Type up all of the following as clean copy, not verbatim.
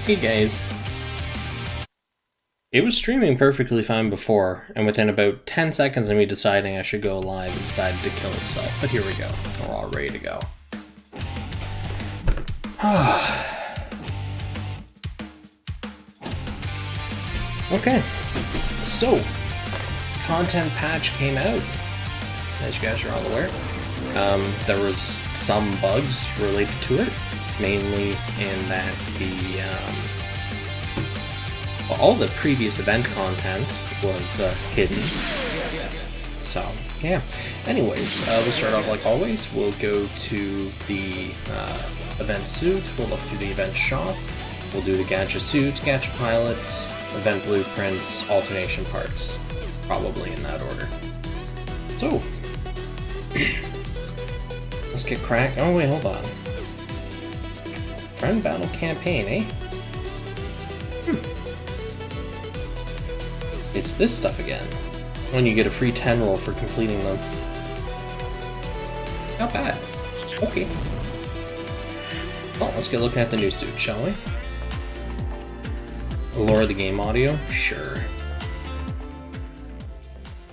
Hey guys. It was streaming perfectly fine before, and within about 10 seconds of me deciding I should go live, it decided to kill itself. But here we go. We're all ready to go. Okay. So, content patch came out, as you guys are all aware. There was some bugs related to it, mainly in that all the previous event content was hidden. So, yeah. Anyways, we'll start off like always. We'll go to the event suit, we'll look through the event shop, we'll do the gacha suits, gacha pilots, event blueprints, alternation parts. Probably in that order. So, let's get cracked. Oh wait, hold on. Friend battle campaign, eh? It's this stuff again. When you get a free 10 roll for completing them. Not bad. Okay. Well, let's get looking at the new suit, shall we? Lower the game audio? Sure.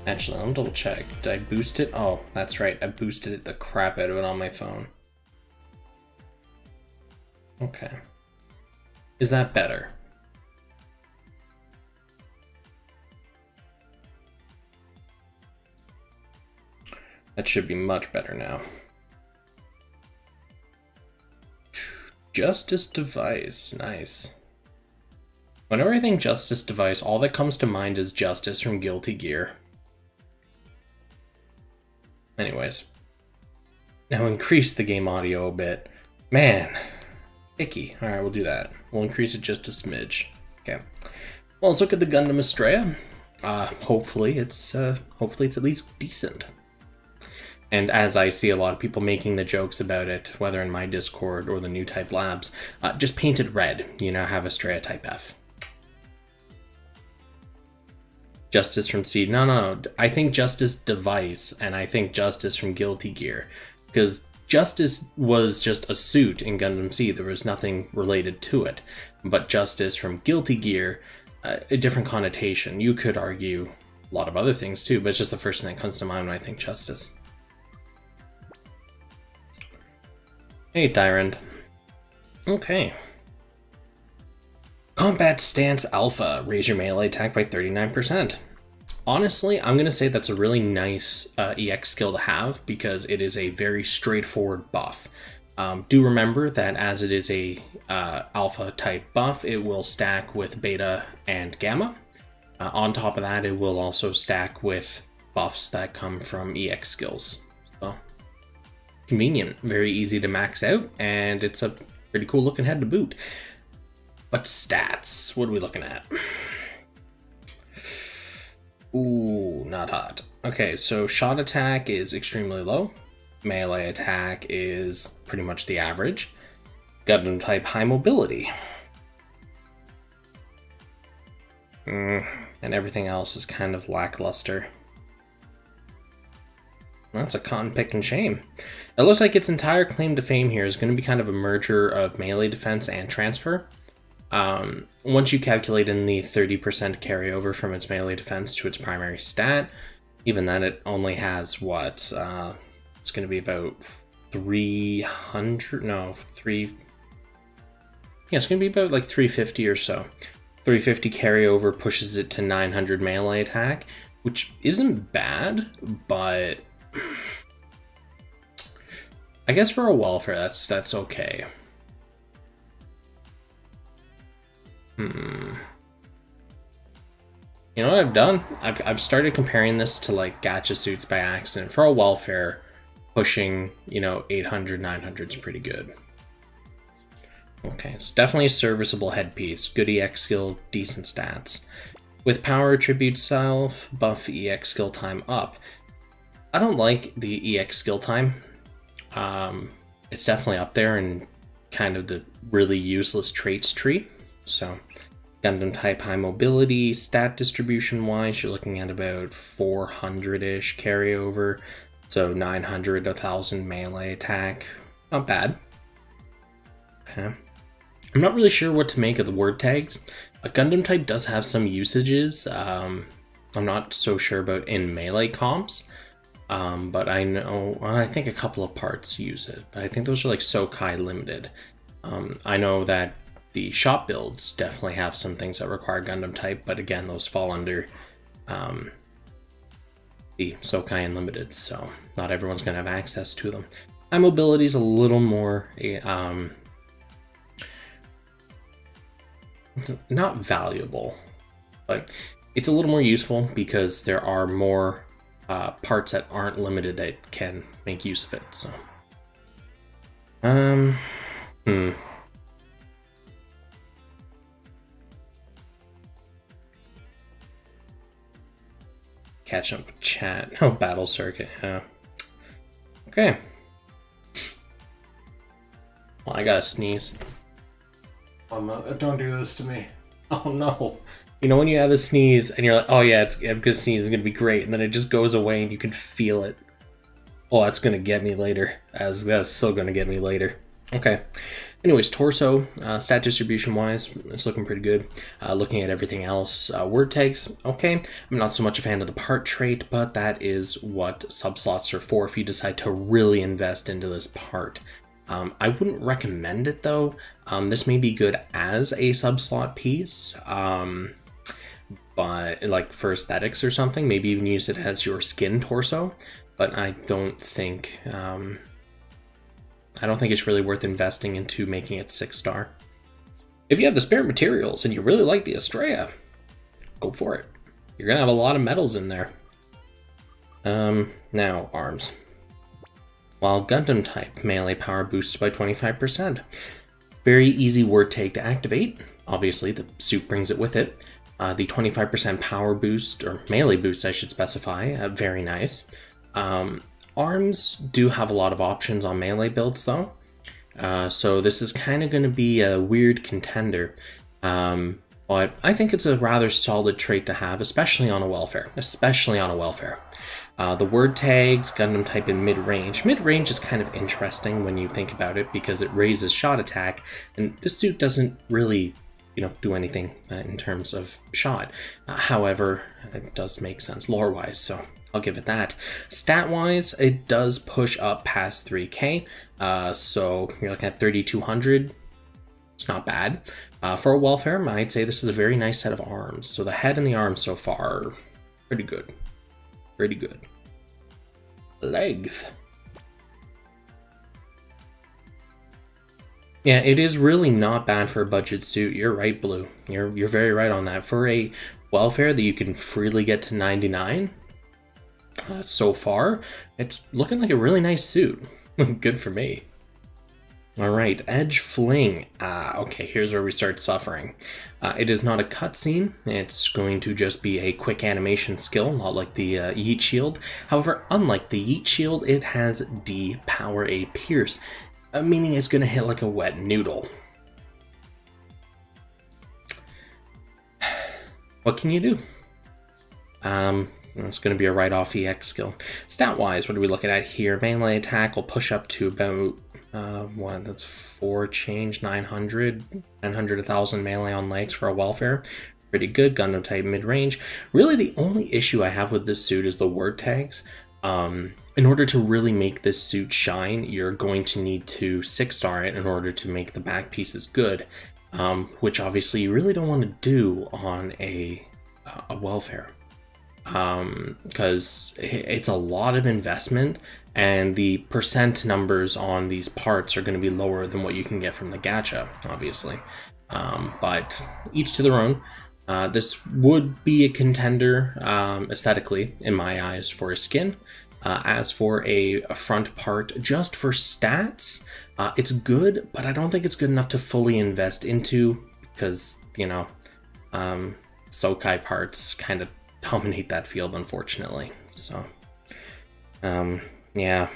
Actually, I'll double check. Did I boost it? Oh, that's right. I boosted it the crap out of it on my phone. Okay. Is that better? That should be much better now. Justice device. Nice. Whenever I think Justice device, all that comes to mind is Justice from Guilty Gear. Anyways. Now increase the game audio a bit. Man. Icky. Alright, we'll do that. We'll increase it just a smidge. Okay. Well, let's look at the Gundam Astraea. Hopefully it's at least decent. And as I see a lot of people making the jokes about it, whether in my Discord or the New Type Labs, just paint it red, you know, have Astraea Type F. Justice from Seed. No. I think Justice Device, and I think Justice from Guilty Gear. Because Justice was just a suit in Gundam Seed, there was nothing related to it. But Justice from Guilty Gear, a different connotation. You could argue a lot of other things too, but it's just the first thing that comes to mind when I think Justice. Hey, Tyrant. Okay. Combat Stance Alpha. Raise your melee attack by 39%. Honestly, I'm going to say that's a really nice EX skill to have because it is a very straightforward buff. Do remember that as it is a alpha type buff, it will stack with beta and gamma. On top of that, it will also stack with buffs that come from EX skills. So, convenient, very easy to max out, and it's a pretty cool looking head to boot. But stats, what are we looking at? Ooh, not hot. Okay, so shot attack is extremely low. Melee attack is pretty much the average. Gundam type high mobility. And everything else is kind of lackluster. That's a cotton picking shame. It looks like its entire claim to fame here is going to be kind of a merger of melee defense and transfer. Once you calculate in the 30% carryover from its melee defense to its primary stat, even then it only has what? It's going to be about 300, no, 3, yeah, it's going to be about like 350 or so. 350 carryover pushes it to 900 melee attack, which isn't bad, but I guess for a welfare, that's okay. You know what I've done? I've started comparing this to like gacha suits by accident. For a welfare, pushing, 800, 900 is pretty good. Okay, it's definitely a serviceable headpiece. Good EX skill, decent stats. With power attribute self, buff EX skill time up. I don't like the EX skill time. It's definitely up there in kind of the really useless traits tree. So, Gundam type high mobility, stat distribution wise, you're looking at about 400-ish carryover. So 900, 1000 melee attack. Not bad. Okay. I'm not really sure what to make of the word tags. A Gundam type does have some usages. I'm not so sure about in melee comps, but I know, I think a couple of parts use it, but I think those are like Sokai limited. I know that the shop builds definitely have some things that require Gundam type, but again, those fall under the Sokai Unlimited, so not everyone's going to have access to them. My mobility is a little more, not valuable, but it's a little more useful because there are more parts that aren't limited that can make use of it, so. Catch up with chat. Oh, battle circuit, yeah. Okay. Well, I gotta sneeze. Don't do this to me. Oh no. You know when you have a sneeze and you're like, oh yeah, I'm gonna sneeze, it's gonna be great, and then it just goes away and you can feel it. Oh, that's gonna get me later. That's still gonna get me later. Okay. Anyways, torso, stat distribution wise, it's looking pretty good. Looking at everything else, word tags, okay. I'm not so much a fan of the part trait, but that is what subslots are for if you decide to really invest into this part. I wouldn't recommend it though. This may be good as a subslot piece, but like for aesthetics or something, maybe even use it as your skin torso, but I don't think it's really worth investing into making it 6-star. If you have the spare materials and you really like the Astraea, go for it. You're gonna have a lot of metals in there. Now, arms. While Gundam type, melee power boosted by 25%. Very easy word tag to activate. Obviously, the suit brings it with it. The 25% power boost, or melee boost I should specify, very nice. Arms do have a lot of options on melee builds though, so this is kind of going to be a weird contender, but I think it's a rather solid trait to have, especially on a welfare. The word tags, Gundam type in mid-range. Mid-range is kind of interesting when you think about it because it raises shot attack, and this suit doesn't really, do anything in terms of shot. However, it does make sense lore-wise, so I'll give it that. Stat-wise, it does push up past 3k, so you're looking at 3,200. It's not bad. For a welfare, I'd say this is a very nice set of arms. So the head and the arms so far are pretty good. Pretty good. Legs. Yeah, it is really not bad for a budget suit. You're right, Blue. You're very right on that. For a welfare that you can freely get to 99, so far, it's looking like a really nice suit. Good for me. Alright, Edge Fling. Okay, here's where we start suffering. It is not a cutscene. It's going to just be a quick animation skill, not like the Yeet Shield. However, unlike the Yeet Shield, it has D Power A Pierce, meaning it's going to hit like a wet noodle. What can you do? It's going to be a right-off EX skill. Stat-wise, what are we looking at here? Melee attack will push up to about, that's 4 change, 900, 1,000 melee on legs for a welfare. Pretty good. Gundam type mid-range. Really, the only issue I have with this suit is the word tags. In order to really make this suit shine, you're going to need to 6-star it in order to make the back pieces good, which obviously you really don't want to do on a welfare. Because it's a lot of investment and the percent numbers on these parts are going to be lower than what you can get from the gacha, obviously. But each to their own. This would be a contender aesthetically, in my eyes, for a skin. As for a front part, just for stats, it's good, but I don't think it's good enough to fully invest into because, Sokai parts kind of dominate that field, unfortunately. So, yeah.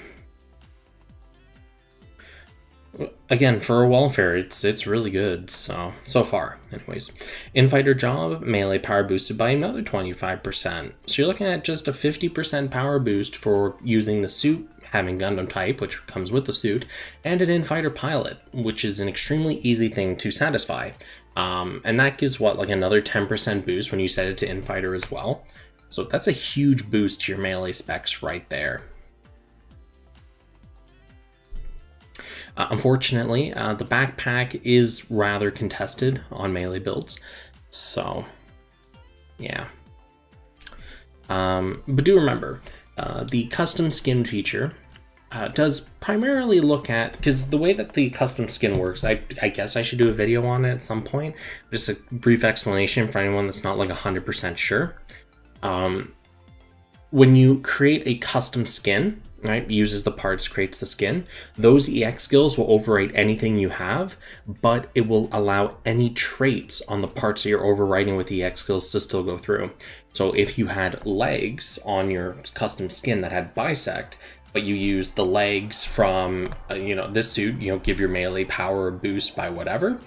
Again, for a welfare, it's really good. So far, anyways. Infighter job, melee power boosted by another 25%. So you're looking at just a 50% power boost for using the suit having Gundam type, which comes with the suit, and an in-fighter pilot, which is an extremely easy thing to satisfy. And that gives what, like another 10% boost when you set it to in-fighter as well. So that's a huge boost to your melee specs right there. Unfortunately, the backpack is rather contested on melee builds, so yeah. But do remember, the custom skin feature does primarily look at, because the way that the custom skin works, I guess I should do a video on it at some point, just a brief explanation for anyone that's not like 100% sure. When you create a custom skin, right, uses the parts, creates the skin, those EX skills will overwrite anything you have, but it will allow any traits on the parts that you're overwriting with EX skills to still go through. So if you had legs on your custom skin that had bisect, but you use the legs from, this suit, give your melee power a boost by whatever,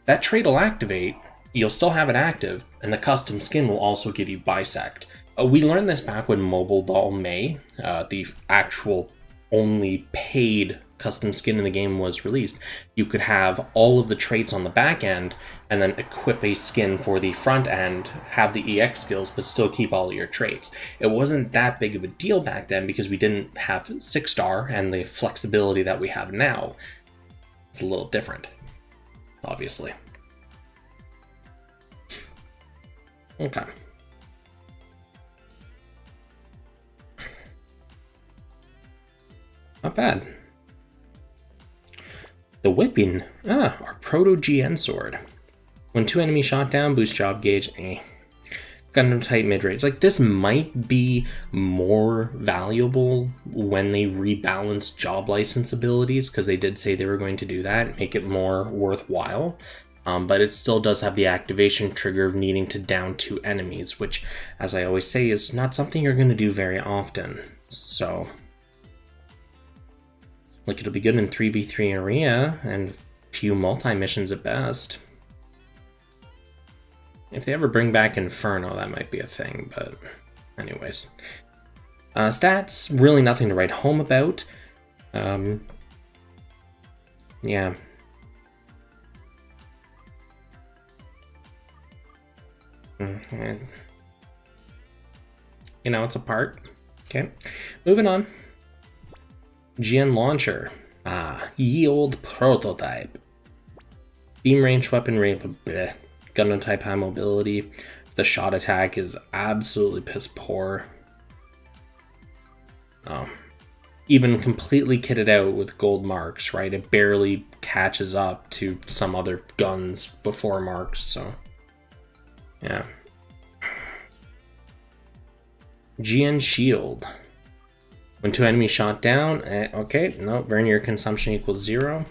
that trait will activate, you'll still have it active, and the custom skin will also give you bisect. We learned this back when Mobile Doll May, the actual only paid custom skin in the game, was released. You could have all of the traits on the back end and then equip a skin for the front end, have the EX skills, but still keep all of your traits. It wasn't that big of a deal back then because we didn't have 6-star and the flexibility that we have now. It's a little different, obviously. Okay. Not bad. The whipping. Our proto-GN sword. When 2 enemies shot down, boost job gauge. Gundam type mid-range. Like, this might be more valuable when they rebalance job license abilities, because they did say they were going to do that, make it more worthwhile. But it still does have the activation trigger of needing to down 2 enemies, which, as I always say, is not something you're going to do very often. So, like, it'll be good in 3v3 area and a few multi-missions at best. If they ever bring back Inferno, that might be a thing, but anyways. Stats, really nothing to write home about. Yeah. It's a part. Okay, moving on. GN Launcher. Ye old prototype. Beam range weaponry, bleh. Gundam type high mobility. The shot attack is absolutely piss poor. Even completely kitted out with gold marks, right? It barely catches up to some other guns before marks, so yeah. GN Shield. When 2 enemies shot down, okay, no, Vernier consumption equals 0.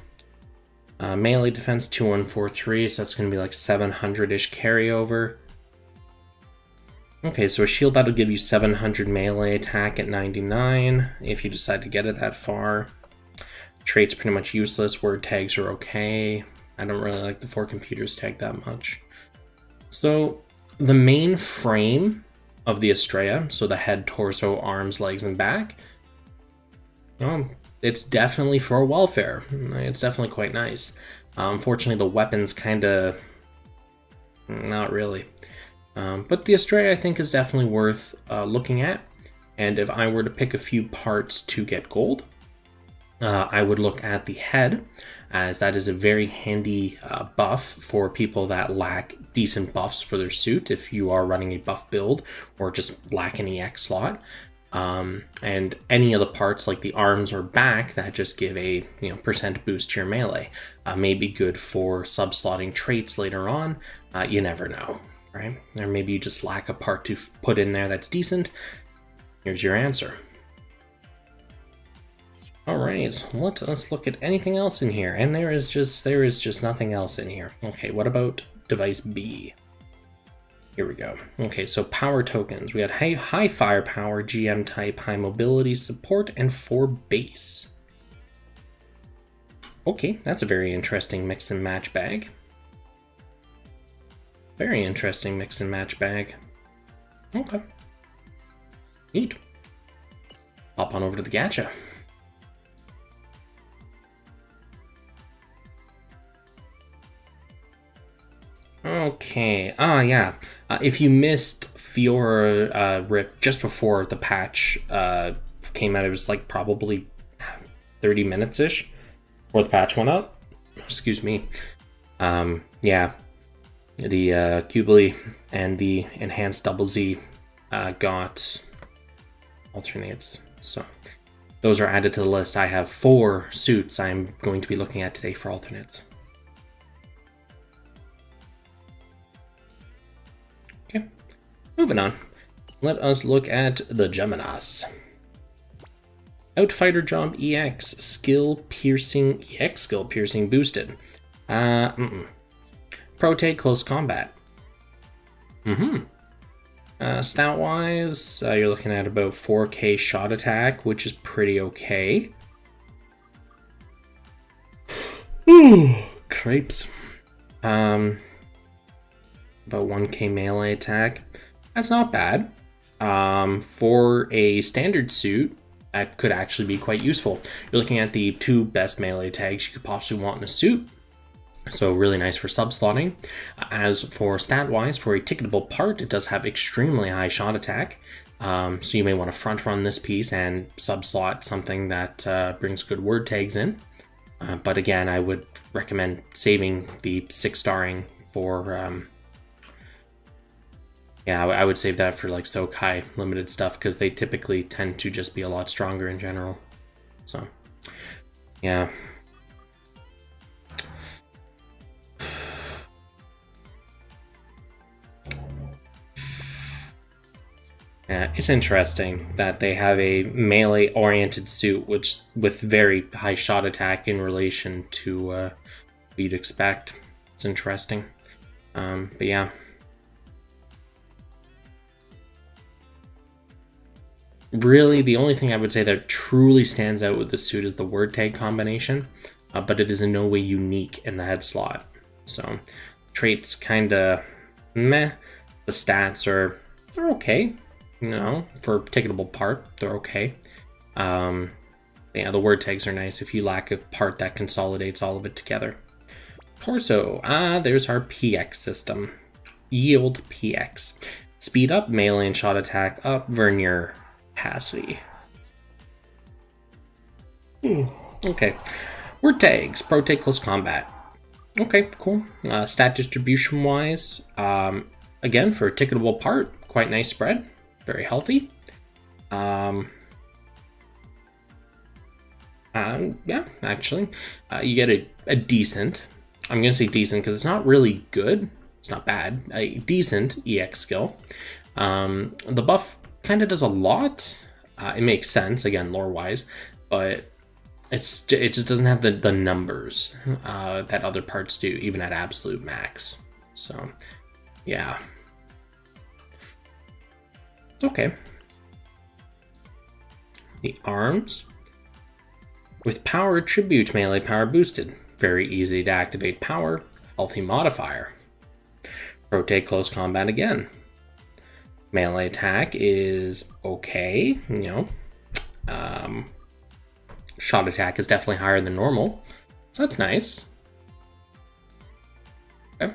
Melee defense 2143, so that's going to be like 700-ish carryover. Okay, so a shield that'll give you 700 melee attack at 99 if you decide to get it that far. Traits pretty much useless, word tags are okay. I don't really like the 4 computers tag that much. So the main frame of the Astraea, so the head, torso, arms, legs, and back, it's definitely for welfare. It's definitely quite nice. Unfortunately, the weapons kind of not really. But the Astraea, I think, is definitely worth looking at. And if I were to pick a few parts to get gold, I would look at the head, as that is a very handy buff for people that lack decent buffs for their suit, if you are running a buff build or just lack an EX slot. And any of the parts like the arms or back that just give a % boost to your melee may be good for sub-slotting traits later on. You never know, right? Or maybe you just lack a part to put in there that's decent. Here's your answer. All right, let's look at anything else in here, and there is just nothing else in here. Okay, what about device B? Here we go. Okay, so power tokens. We had high firepower, GM type, high mobility, support, and 4 base. Okay, that's a very interesting mix and match bag. Very interesting mix and match bag. Okay. Neat. hop on over to the gacha. Okay, yeah. If you missed Fiora Rip just before the patch came out, it was like probably 30 minutes-ish before the patch went up. Excuse me. Yeah, the Qubeley and the enhanced double Z got alternates, so those are added to the list. I have 4 suits I'm going to be looking at today for alternates. Okay, moving on. Let us look at the Geminass. Outfighter Job EX, skill piercing, EX skill piercing boosted. Prote close combat. Stat wise, you're looking at about 4k shot attack, which is pretty okay. Ooh, crepes. About 1k melee attack. That's not bad. For a standard suit, that could actually be quite useful. You're looking at the 2 best melee tags you could possibly want in a suit. So really nice for sub-slotting. As for stat-wise, for a ticketable part, it does have extremely high shot attack. So you may want to front-run this piece and sub-slot something that brings good word tags in. But again, I would recommend saving the 6-starring for... yeah, I would save that for like Sokai limited stuff, because they typically tend to just be a lot stronger in general. So, yeah. It's interesting that they have a melee-oriented suit, which with very high shot attack in relation to what you'd expect. It's interesting, but yeah. Really, the only thing I would say that truly stands out with the suit is the word tag combination, but it is in no way unique in the head slot. So, traits kinda meh. The stats they're okay. You know, for a ticketable part, they're okay. Yeah, the word tags are nice if you lack a part that consolidates all of it together. Torso, there's our PX system. Yield PX. Speed up, melee and shot attack up, vernier capacity. Okay. Word tags, Prote close combat. Okay, cool. Stat distribution wise, again, for a ticketable part, quite nice spread. Very healthy. Yeah, actually, you get a decent, I'm gonna say decent because it's not really good, it's not bad, a decent EX skill. The buff kind of does a lot. It makes sense, again, lore-wise, but it just doesn't have the numbers that other parts do, even at absolute max. So, yeah. It's okay. The arms. With power attribute, melee power boosted. Very easy to activate power. Healthy modifier. Rotate close combat again. Melee attack is okay, you know. Shot attack is definitely higher than normal, so that's nice. Okay.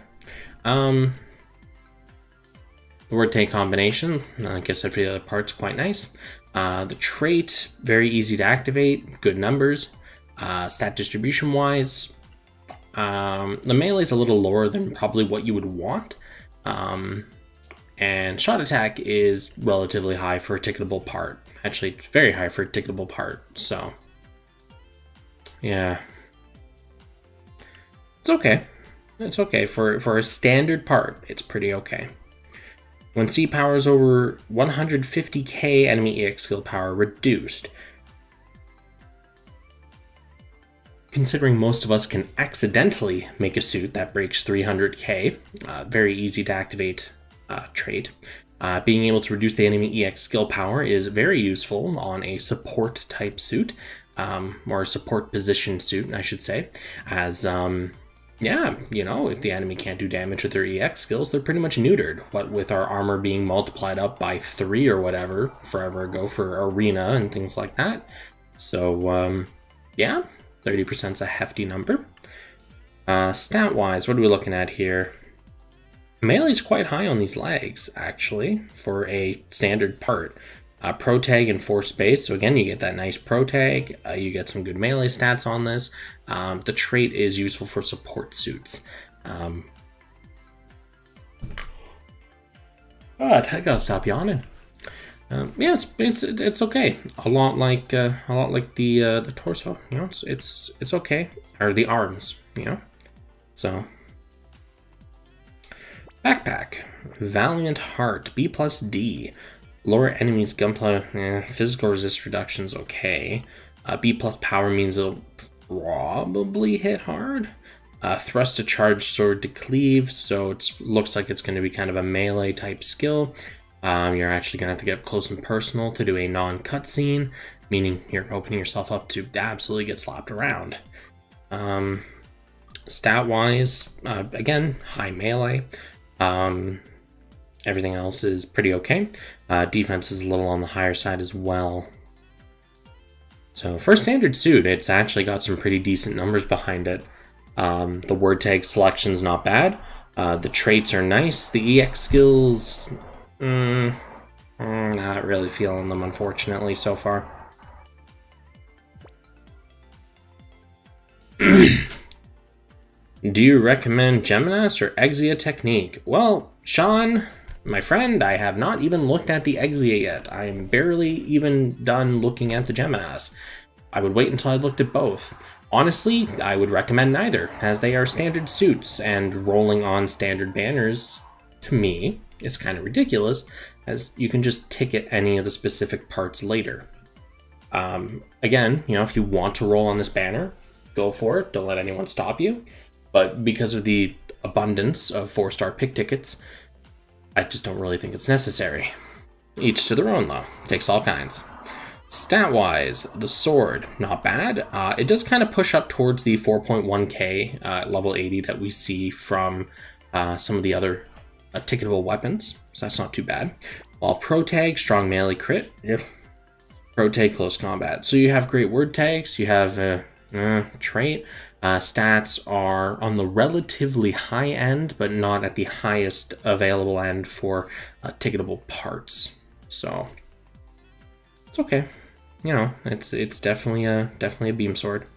The word take combination, I guess every other part's quite nice. The trait, very easy to activate, good numbers. Stat distribution wise, the melee's a little lower than probably what you would want. And shot attack is relatively high for a ticketable part. Actually, very high for a ticketable part, so yeah. It's okay. It's okay. For a standard part, it's pretty okay. When C power is over 150k, enemy EX skill power reduced. Considering most of us can accidentally make a suit that breaks 300k, very easy to activate trait. Being able to reduce the enemy EX skill power is very useful on a support type suit, or a support position suit, I should say, as Yeah, you know, if the enemy can't do damage with their EX skills, they're pretty much neutered. What with our armor being multiplied up by 3 or whatever forever ago for arena and things like that. So, yeah, 30% is a hefty number. Stat-wise, what are we looking at here? Melee's quite high on these legs, actually, for a standard part. Pro tag and force space, so again, you get that nice pro tag, you get some good melee stats on this. The trait is useful for support suits. I gotta stop yawning. Yeah, it's okay. A lot like the torso, you know. It's okay, or the arms, you know. So backpack, Valiant Heart, B+D. Lower enemies Gunpla, physical resist reduction's okay. B+ power means it'll probably hit hard. Thrust to charge, sword to cleave, so it looks like it's going to be kind of a melee type skill. You're actually going to have to get close and personal to do a non-cutscene, meaning you're opening yourself up to absolutely get slapped around. Stat-wise, again, high melee. Everything else is pretty okay. Defense is a little on the higher side as well. So for a standard suit, it's actually got some pretty decent numbers behind it. The word tag selection is not bad. The traits are nice. The EX skills, not really feeling them, unfortunately, so far. Do you recommend Geminass or Exia technique? Well, Sean, my friend, I have not even looked at the Exia yet. I am barely even done looking at the Geminass. I would wait until I looked at both. Honestly, I would recommend neither, as they are standard suits, and rolling on standard banners, to me, is kind of ridiculous, as you can just ticket any of the specific parts later. Again, you know, if you want to roll on this banner, go for it, don't let anyone stop you. But because of the abundance of 4-star pick tickets, I just don't really think it's necessary. Each to their own, though. Takes all kinds. Stat-wise, the sword, not bad. It does kind of push up towards the 4.1k level 80 that we see from some of the other ticketable weapons, so that's not too bad. While Pro Tag, strong melee crit, Pro Tag, close combat. So you have great word tags, you have trait. Stats are on the relatively high end, but not at the highest available end for ticketable parts. So it's okay. You know, it's definitely a beam sword.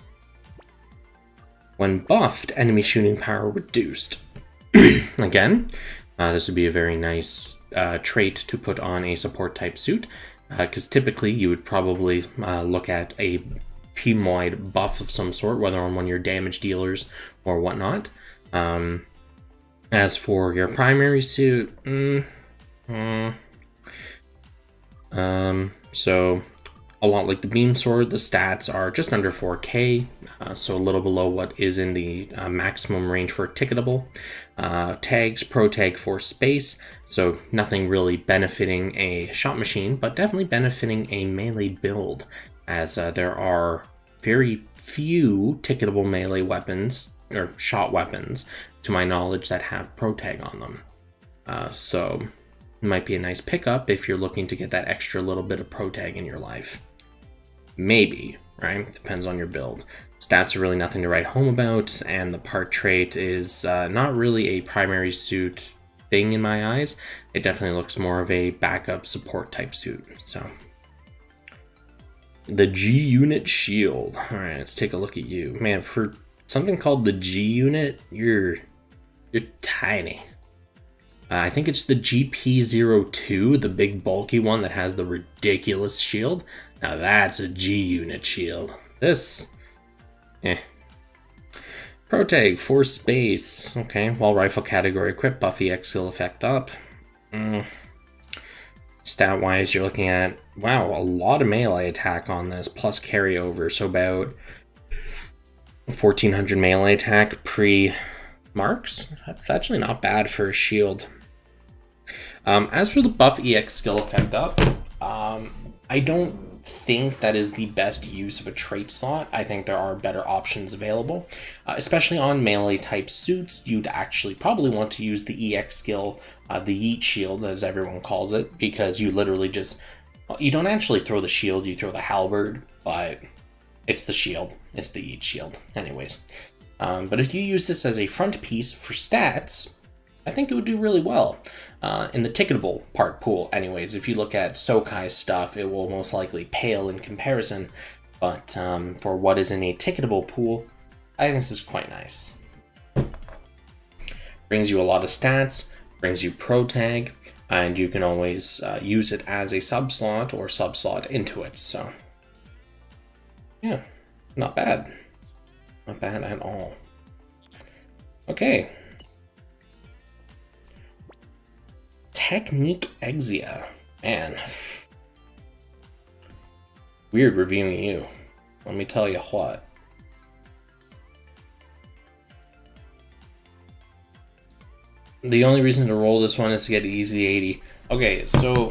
When buffed, enemy shooting power reduced. Again, this would be a very nice trait to put on a support type suit, because typically you would probably look at a team-wide buff of some sort, whether on one of your damage dealers or whatnot. As for your primary suit, so a lot like the beam sword, the stats are just under 4k, so a little below what is in the maximum range for ticketable. Tags, pro tag for space, so nothing really benefiting a shot machine, but definitely benefiting a melee build, as there are very few ticketable melee weapons, or shot weapons, to my knowledge, that have pro tag on them. So it might be a nice pickup if you're looking to get that extra little bit of pro tag in your life. Maybe, right? Depends on your build. Stats are really nothing to write home about, and the part trait is not really a primary suit thing in my eyes. It definitely looks more of a backup support type suit, so. The G-Unit Shield. Alright, let's take a look at you. Man, for something called the G-Unit, you're tiny. I think it's the GP02, the big bulky one that has the ridiculous shield. Now that's a G-Unit shield. This, Pro Tag, Force Space. Okay, while rifle category equipped, buffy X skill effect up. Stat-wise, you're looking at, wow, a lot of melee attack on this, plus carryover, so about 1400 melee attack pre-marks. That's actually not bad for a shield. As for the buff EX skill effect up, I don't think that is the best use of a trait slot. I think there are better options available, especially on melee type suits. You'd actually probably want to use the EX skill, the Yeet Shield as everyone calls it, because you literally just, you don't actually throw the shield, you throw the halberd, but it's the shield, it's the Yeet Shield anyways. But if you use this as a front piece for stats, I think it would do really well. In the ticketable part pool anyways. If you look at Sokai stuff, it will most likely pale in comparison, but for what is in a ticketable pool, I think this is quite nice. Brings you a lot of stats, brings you pro tag, and you can always use it as a sub-slot or sub-slot into it, so yeah, not bad. Not bad at all. Okay. Technique Exia. Man. Weird reviewing you. Let me tell you what. The only reason to roll this one is to get easy 80. Okay, so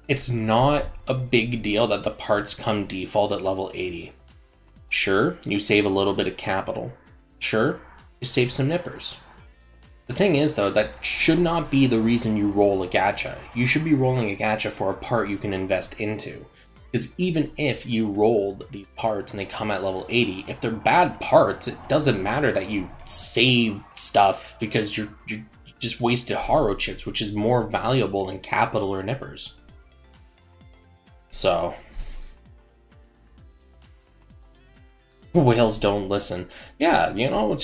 it's not a big deal that the parts come default at level 80. Sure, you save a little bit of capital. Sure, you save some nippers. The thing is, though, that should not be the reason you roll a gacha. You should be rolling a gacha for a part you can invest into. Because even if you rolled these parts and they come at level 80, if they're bad parts, it doesn't matter that you save stuff, because you just wasted haro chips, which is more valuable than capital or nippers. So whales don't listen. Yeah, you know,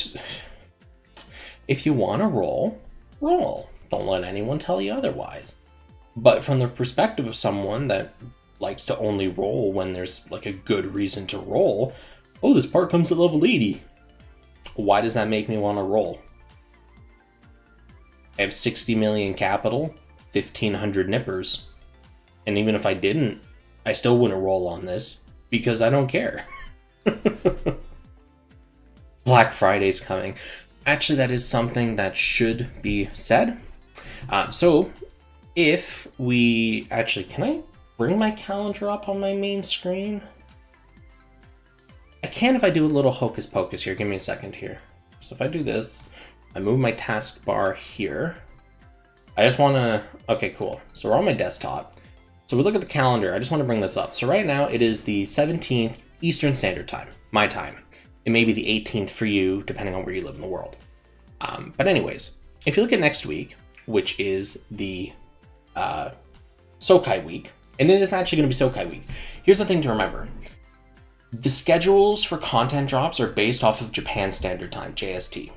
if you want to roll, roll. Don't let anyone tell you otherwise. But from the perspective of someone that likes to only roll when there's like a good reason to roll, oh, this part comes at level 80. Why does that make me want to roll? I have 60 million capital, 1,500 nippers. And even if I didn't, I still wouldn't roll on this because I don't care. Black Friday's coming. Actually, that is something that should be said. So if we actually, can I bring my calendar up on my main screen? I can if I do a little hocus pocus here. Give me a second here. So if I do this, I move my taskbar here. I just want to, okay, cool. So we're on my desktop. So we look at the calendar. I just want to bring this up. So right now it is the 17th Eastern Standard Time, my time. It may be the 18th for you, depending on where you live in the world. But anyways, if you look at next week, which is the Sokai week, and it is actually going to be Sokai week. Here's the thing to remember. The schedules for content drops are based off of Japan Standard Time, JST.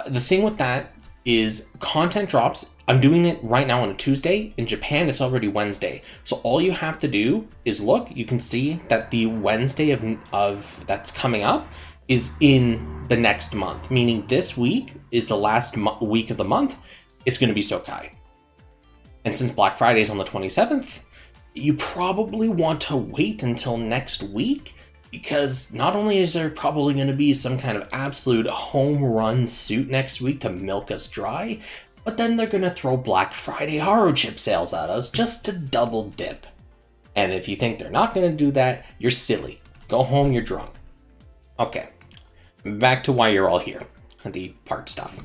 The thing with that is content drops, I'm doing it right now on a Tuesday. In Japan, it's already Wednesday. So all you have to do is look, you can see that the Wednesday of that's coming up is in the next month, meaning this week is the last week of the month. It's going to be Sokai. And since Black Friday is on the 27th, you probably want to wait until next week, because not only is there probably going to be some kind of absolute home run suit next week to milk us dry, but then they're going to throw Black Friday haro chip sales at us just to double dip. And if you think they're not going to do that, you're silly. Go home, you're drunk. Okay, back to why you're all here, the part stuff.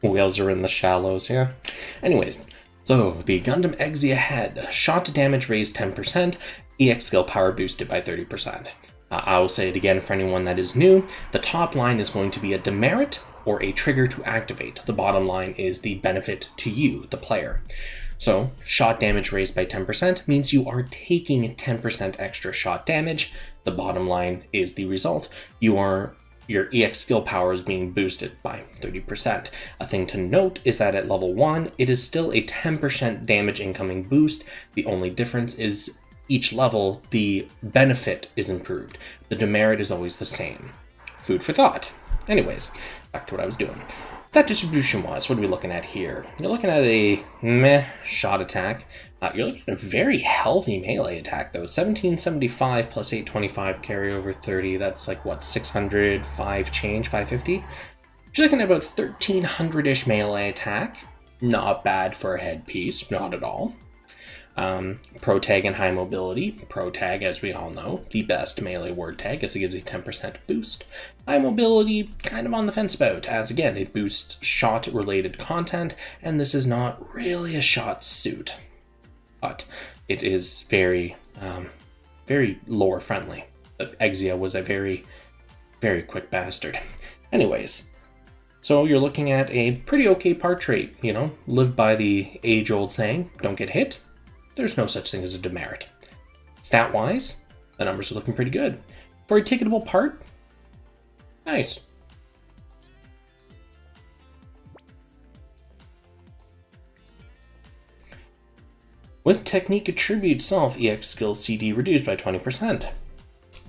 Whales are in the shallows, yeah. Anyways, so the Gundam Exia head, shot to damage raised 10%, EX skill power boosted by 30%. I will say it again for anyone that is new, the top line is going to be a demerit or a trigger to activate. The bottom line is the benefit to you, the player. So, shot damage raised by 10% means you are taking 10% extra shot damage. The bottom line is the result. Your EX skill power is being boosted by 30%. A thing to note is that at level 1, it is still a 10% damage incoming boost. The only difference is each level, the benefit is improved. The demerit is always the same. Food for thought. Anyways, back to what I was doing. Stat distribution-wise, what are we looking at here? You're looking at a meh shot attack. You're looking at a very healthy melee attack, though. 1775 plus 825 carry over 30. That's like, what, 605 change, 550? She's looking at about 1300-ish melee attack. Not bad for a headpiece, not at all. Pro tag and high mobility. Pro tag, as we all know, the best melee word tag, as it gives a 10% boost. High mobility, kind of on the fence about, as again, it boosts shot-related content, and this is not really a shot suit. But it is very, very lore friendly. Exia was a very, very quick bastard. Anyways, so you're looking at a pretty okay part trait, you know, live by the age-old saying, don't get hit. There's no such thing as a demerit. Stat-wise, the numbers are looking pretty good. For a ticketable part, nice. With technique attribute self, EX skill CD reduced by 20%.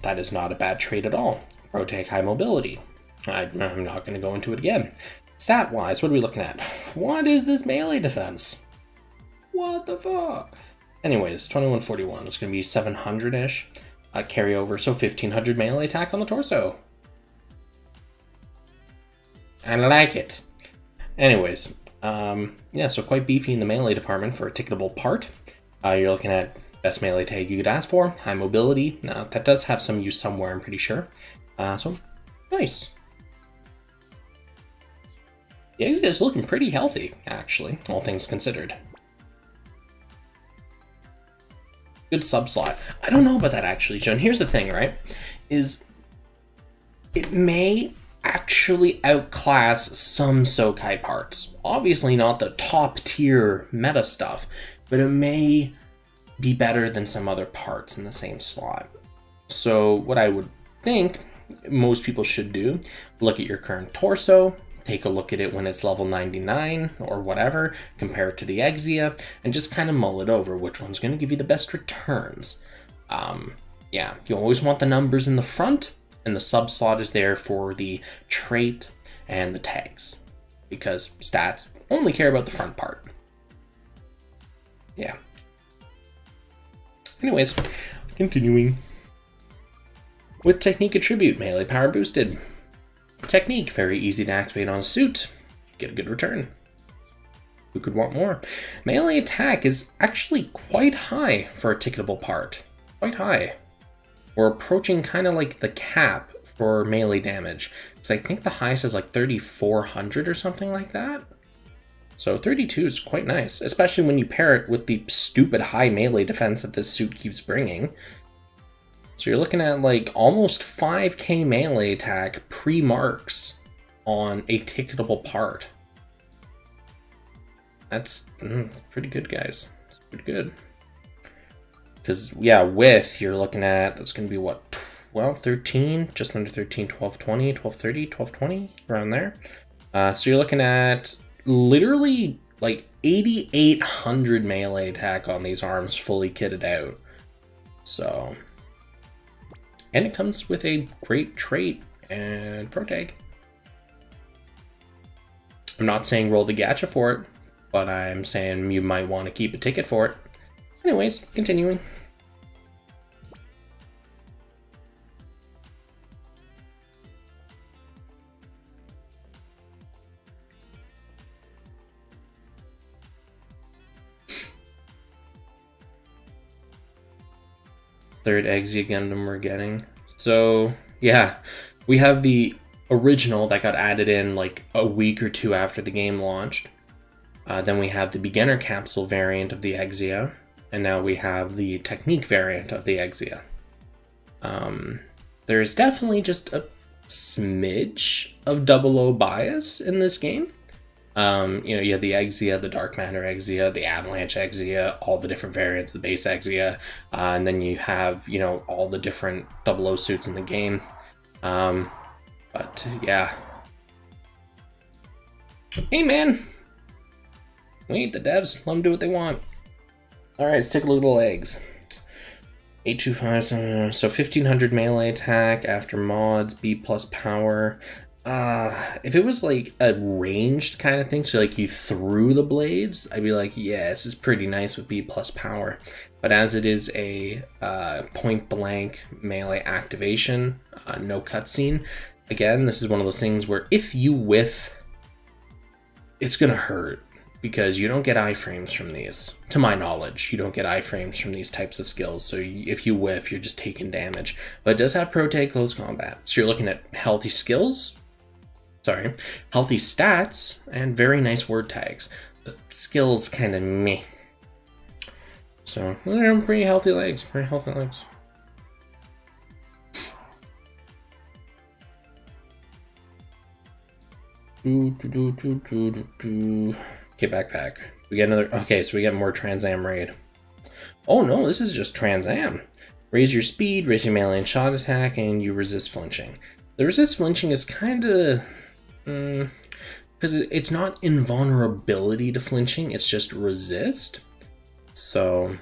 That is not a bad trait at all. Pro tag high mobility. I'm not going to go into it again. Stat-wise, what are we looking at? What is this melee defense? What the fuck? Anyways, 2141 is going to be 700-ish carryover, so 1500 melee attack on the torso. I like it. Anyways, yeah, so quite beefy in the melee department for a ticketable part. You're looking at best melee tag you could ask for, high mobility. That does have some use somewhere, I'm pretty sure. So, nice. The Exia is looking pretty healthy, actually, all things considered. Good sub-slot. I don't know about that, actually, Joan. Here's the thing, right? Is it may actually outclass some Sokai parts. Obviously not the top-tier meta stuff, but it may be better than some other parts in the same slot. So what I would think most people should do, look at your current torso, take a look at it when it's level 99 or whatever, compare it to the Exia, and just kind of mull it over which one's going to give you the best returns. Yeah, you always want the numbers in the front, and the sub-slot is there for the trait and the tags, because stats only care about the front part. Yeah. Anyways, continuing. With technique attribute, melee power boosted. Technique, very easy to activate on a suit. Get a good return. Who could want more? Melee attack is actually quite high for a ticketable part. Quite high. We're approaching kind of like the cap for melee damage, because I think the highest is like 3,400 or something like that. So 32 is quite nice, especially when you pair it with the stupid high melee defense that this suit keeps bringing. So you're looking at like almost 5k melee attack pre-marks on a ticketable part. That's pretty good, guys. It's pretty good. Because, yeah, with, you're looking at, that's going to be what, 12, 13, just under 13, 12, 20, 12, 30, 12, 20, around there. So you're looking at literally like 8,800 melee attack on these arms fully kitted out. So, and it comes with a great trait and pro tag. I'm not saying roll the gacha for it, but I'm saying you might want to keep a ticket for it. Anyways, continuing. Third Exia Gundam we're getting. So, yeah, we have the original that got added in like a week or two after the game launched. Then we have the beginner capsule variant of the Exia, and now we have the technique variant of the Exia. There's definitely just a smidge of 00 bias in this game. You know, you have the Exia, the Dark Matter Exia, the Avalanche Exia, all the different variants, the base Exia, and then you have, you know, all the different 00 suits in the game. But yeah. Hey man! We ain't the devs, let them do what they want. Alright, let's take a look at the legs. 825, so 1500 melee attack after mods, B plus power. If it was like a ranged kind of thing, so like you threw the blades, I'd be like, yeah, this is pretty nice with B plus power. But as it is a point blank melee activation, no cutscene, again, this is one of those things where if you whiff, it's gonna hurt, because you don't get iframes from these. To my knowledge, you don't get iframes from these types of skills, so if you whiff, you're just taking damage. But it does have Protag Close Combat, so you're looking at healthy skills, healthy stats, and very nice word tags. The skills kind of meh. So, they're pretty healthy legs, Okay, backpack. We get another. Okay, so we get more Trans Am raid. Oh no, this is just Trans Am. Raise your speed, raise your melee and shot attack, and you resist flinching. The resist flinching is kind of. Because it's not invulnerability to flinching, it's just resist. So.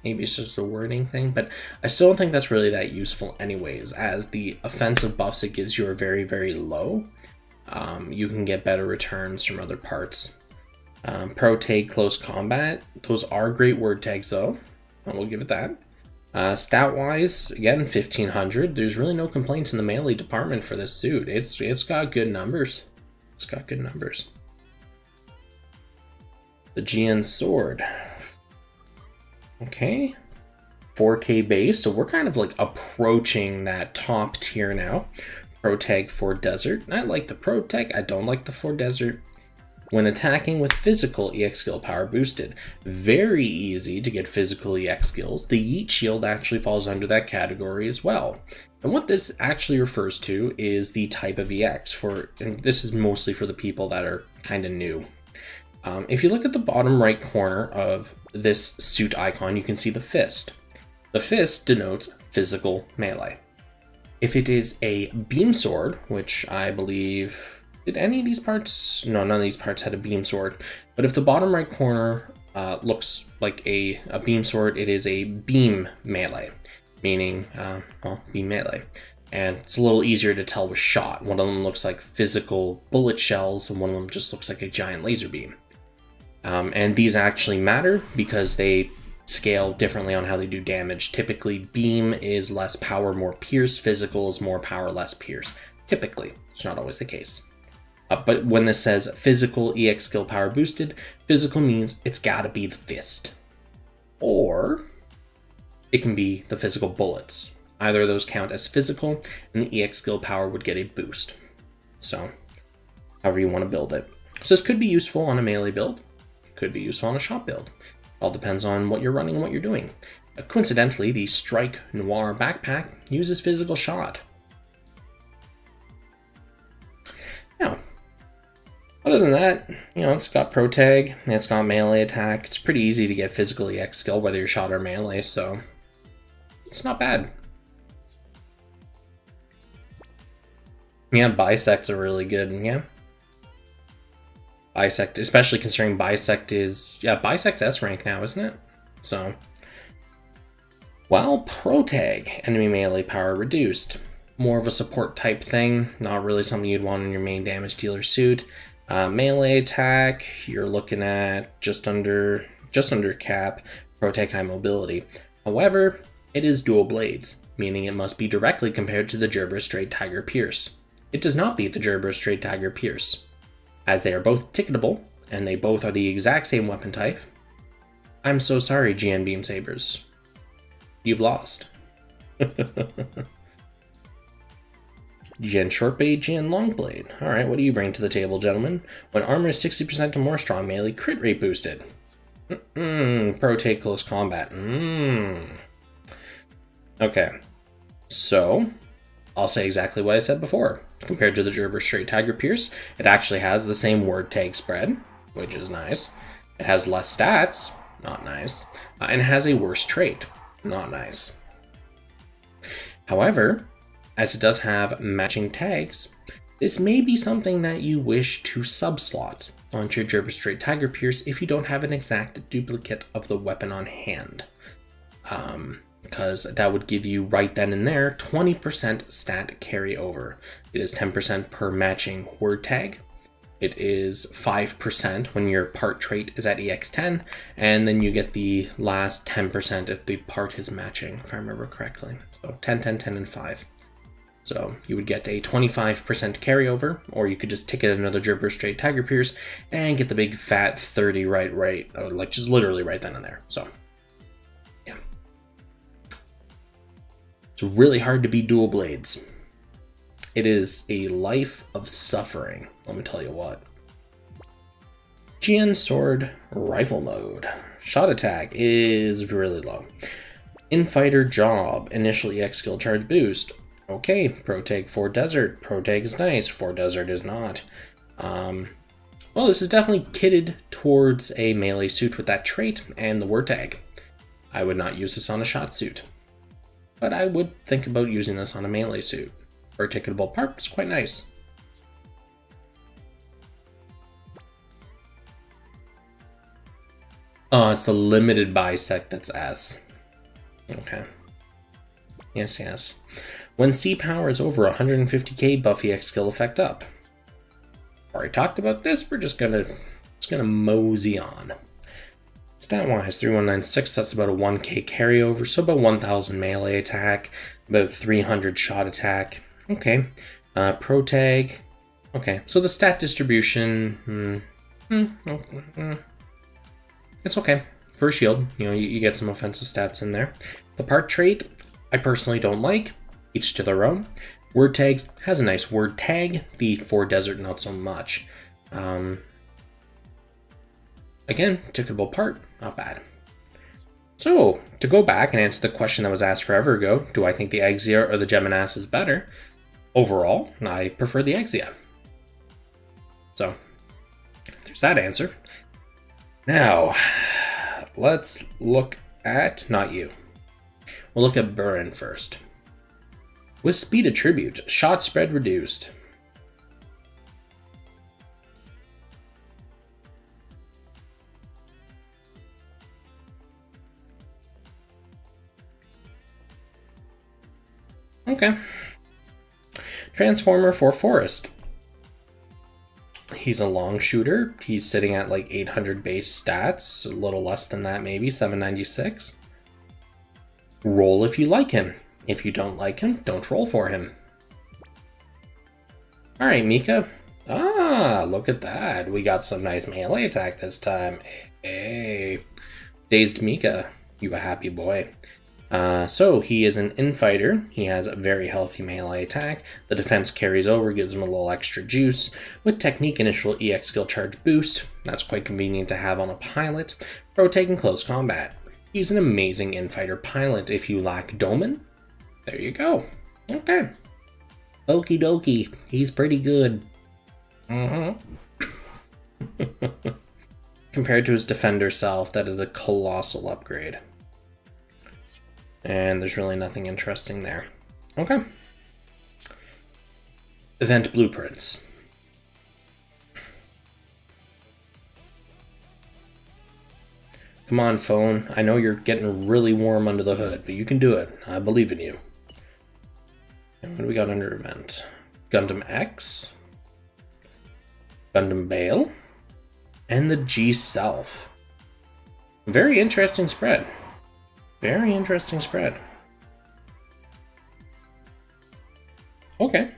Maybe it's just a wording thing, but I still don't think that's really that useful anyways, as the offensive buffs it gives you are very, very low. You can get better returns from other parts. Protag Close Combat, those are great word tags though, I will give it that. Stat wise, again 1500, there's really no complaints in the melee department for this suit. It's got good numbers. It's got good numbers. The GN Sword. Okay, 4K base, so we're kind of like approaching that top tier now. Protag for Desert. I like the Protag, I don't like the for Desert. When attacking with physical, EX skill power boosted. Very easy to get physical EX skills. The Yeet Shield actually falls under that category as well. And what this actually refers to is the type of EX, and this is mostly for the people that are kind of new. If you look at the bottom right corner of this suit icon, you can see the fist. The fist denotes physical melee. If it is a beam sword, which I believe, did any of these parts? No, none of these parts had a beam sword. But if the bottom right corner looks like a beam sword, it is a beam melee, meaning, beam melee. And it's a little easier to tell with shot. One of them looks like physical bullet shells, and one of them just looks like a giant laser beam. And these actually matter because they scale differently on how they do damage. Typically, beam is less power, more pierce. Physical is more power, less pierce. Typically, it's not always the case. But when this says physical EX skill power boosted, physical means it's gotta be the fist. Or it can be the physical bullets. Either of those count as physical, and the EX skill power would get a boost. So, however you want to build it. So this could be useful on a melee build. Could be useful on a shot build. All depends on what you're running and what you're doing. Coincidentally, the Strike Noir backpack uses physical shot. Now, other than that, it's got Protag, it's got melee attack. It's pretty easy to get physical EX skill whether you're shot or melee, so it's not bad. Yeah, Bisects are really good, yeah. Bisect, especially considering Bisect is, Bisect's S rank now, isn't it? So, while Protag, enemy melee power reduced. More of a support type thing, not really something you'd want in your main damage dealer suit. Melee attack, you're looking at just under cap, Protag high mobility. However, it is dual blades, meaning it must be directly compared to the Gerber Straight Tiger Pierce. It does not beat the Gerber Straight Tiger Pierce, as they are both ticketable, and they both are the exact same weapon type. I'm so sorry, GN Beam Sabers. You've lost. GN Shortblade, GN Longblade. Alright, what do you bring to the table, gentlemen? When armor is 60% or more, strong melee, crit rate boosted. Protag Close Combat. Okay, so I'll say exactly what I said before. Compared to the Gerber Straight Tiger Pierce, it actually has the same word tag spread, which is nice. It has less stats, not nice, and it has a worse trait, not nice. However, as it does have matching tags, this may be something that you wish to subslot onto your Gerber Straight Tiger Pierce if you don't have an exact duplicate of the weapon on hand. Because that would give you right then and there 20% stat carryover. It is 10% per matching word tag. It is 5% when your part trait is at EX10, and then you get the last 10% if the part is matching, if I remember correctly. So 10, 10, 10, and 5. So you would get a 25% carryover, or you could just ticket another Gerber Straight Tiger Pierce and get the big fat 30 right, like just literally right then and there. So yeah. It's really hard to beat dual blades. It is a life of suffering, let me tell you what. GN Sword Rifle Mode. Shot attack is really low. Infighter Job, initial EX skill charge boost. Okay, Protag 4 Desert. Protag is nice, 4 Desert is not. Well, this is definitely kitted towards a melee suit with that trait and the word tag. I would not use this on a shot suit, but I would think about using this on a melee suit. For a ticketable part, it's quite nice. Oh, it's the limited bisect that's S. Okay. Yes. When C power is over 150k, buff EX skill effect up. Already talked about this, we're just gonna mosey on. Stat-wise, 3196, that's about a 1k carryover, so about 1000 melee attack, about 300 shot attack. Okay. Protag. Okay, so the stat distribution, it's okay. For a shield, you get some offensive stats in there. The part trait, I personally don't like. Each to their own. Word tags has a nice word tag. The 4 Desert, not so much. Again, ticketable part, not bad. So, to go back and answer the question that was asked forever ago, do I think the Exia or the Geminass is better? Overall, I prefer the Exia. So, there's that answer. Now, let's look at, not you. We'll look at Buran first. With speed attribute, shot spread reduced. Okay. Transformer for Forest. He's a long shooter. He's sitting at like 800 base stats, a little less than that maybe, 796. Roll if you like him. If you don't like him, don't roll for him. Alright, Mika. Ah, look at that. We got some nice melee attack this time. Hey. Dazed Mika, you a happy boy. So he is an infighter. He has a very healthy melee attack. The defense carries over, gives him a little extra juice. With technique, initial EX skill charge boost. That's quite convenient to have on a pilot. Protag in close combat. He's an amazing infighter pilot. If you lack Doman, there you go. Okay. Okie dokie. He's pretty good. Compared to his defender self, that is a colossal upgrade. And there's really nothing interesting there. Okay. Event blueprints. Come on, phone. I know you're getting really warm under the hood, but you can do it. I believe in you. And what do we got under event? Gundam X, Gundam Bale, and the G Self. Very interesting spread. Very interesting spread. Okay.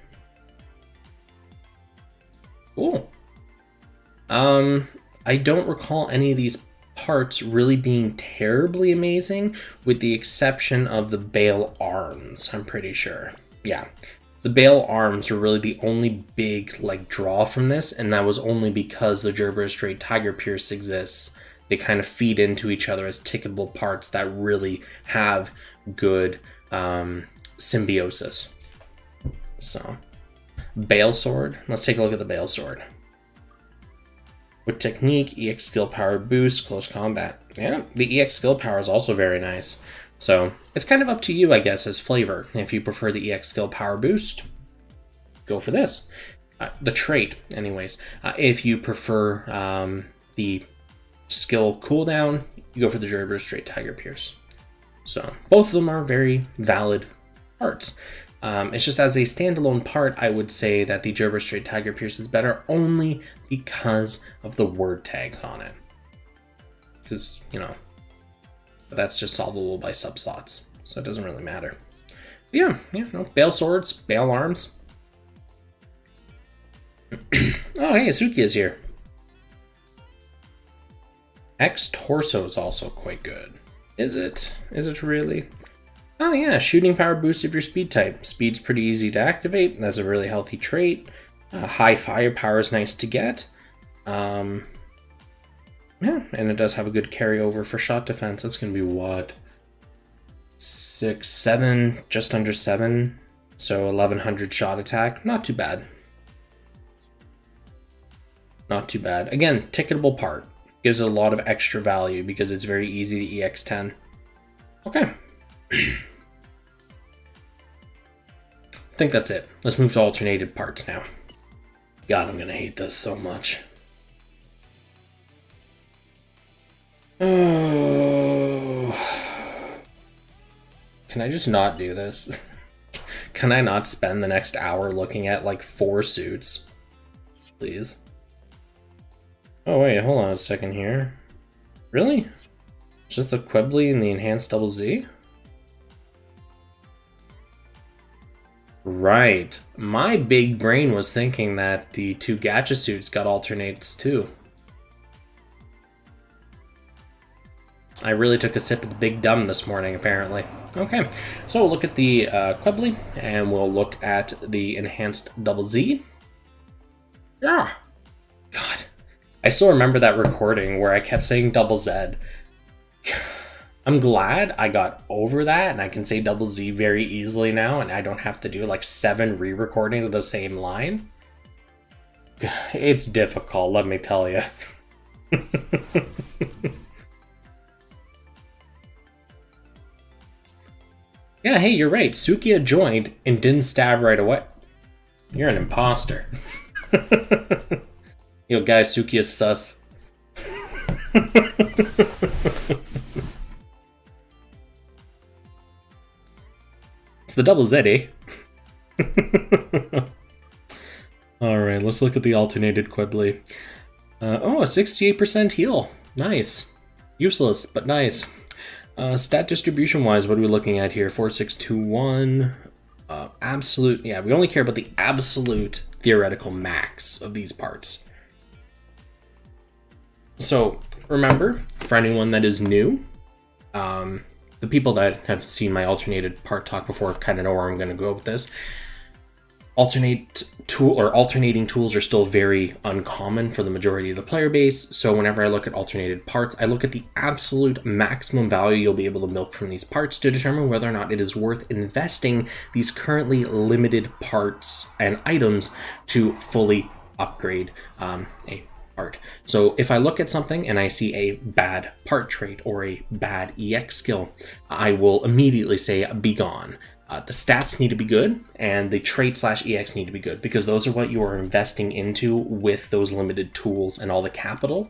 Cool. I don't recall any of these parts really being terribly amazing, with the exception of the Bale arms, I'm pretty sure. Yeah. The Bale arms were really the only big draw from this, and that was only because the Gerber Straight Tiger Pierce exists. They kind of feed into each other as ticketable parts that really have good symbiosis. So, Bale Sword. Let's take a look at the Bale Sword. With technique, EX skill power boost, close combat. Yeah, the EX skill power is also very nice. So, it's kind of up to you, I guess, as flavor. If you prefer the EX skill power boost, go for this. The trait, anyways. If you prefer the skill cooldown, you go for the Gerber Straight Tiger Pierce. So, both of them are very valid parts. It's just as a standalone part, I would say that the Gerber Straight Tiger Pierce is better only because of the word tags on it. Because, but that's just solvable by subslots, so it doesn't really matter. Yeah, no, Bale Swords, Bale Arms. Oh, hey, Sukiya's here. X Torso is also quite good. Is it? Is it really? Oh yeah, shooting power boost if you're speed type. Speed's pretty easy to activate. That's a really healthy trait. High firepower is nice to get. Yeah, and it does have a good carryover for shot defense. That's gonna be what? 6, 7, just under 7. So 1100 shot attack. Not too bad. Not too bad. Again, ticketable part. Gives it a lot of extra value because it's very easy to EX10. Okay. I think that's it. Let's move to alternated parts now. God, I'm gonna hate this so much. Oh. Can I just not do this? Can I not spend the next hour looking at like 4 suits? Please. Oh wait, hold on a second here. Really? Just the Qubeley and the enhanced double Z? Right. My big brain was thinking that the 2 gacha suits got alternates too. I really took a sip of the big dumb this morning, apparently. Okay, so we'll look at the Qubeley, and we'll look at the enhanced double Z. Yeah. God. I still remember that recording where I kept saying double Z. I'm glad I got over that and I can say double Z very easily now and I don't have to do like 7 re-recordings of the same line. It's difficult, let me tell you. Yeah, hey, you're right. Sukiya joined and didn't stab right away. You're an imposter. Yo, guys, Sukiya's sus. It's the double Z, eh? Alright, let's look at the alternated Qubeley. Oh, a 68% heal. Nice. Useless, but nice. Stat distribution-wise, what are we looking at here? 4621. Absolute, yeah, we only care about the absolute theoretical max of these parts. So, remember, for anyone that is new, the people that have seen my alternated part talk before kind of know where I'm going to go with this. Alternating tools are still very uncommon for the majority of the player base, so whenever I look at alternated parts, I look at the absolute maximum value you'll be able to milk from these parts to determine whether or not it is worth investing these currently limited parts and items to fully upgrade a part. So if I look at something and I see a bad part trait or a bad EX skill, I will immediately say be gone. The stats need to be good and the trait/EX need to be good because those are what you are investing into with those limited tools and all the capital.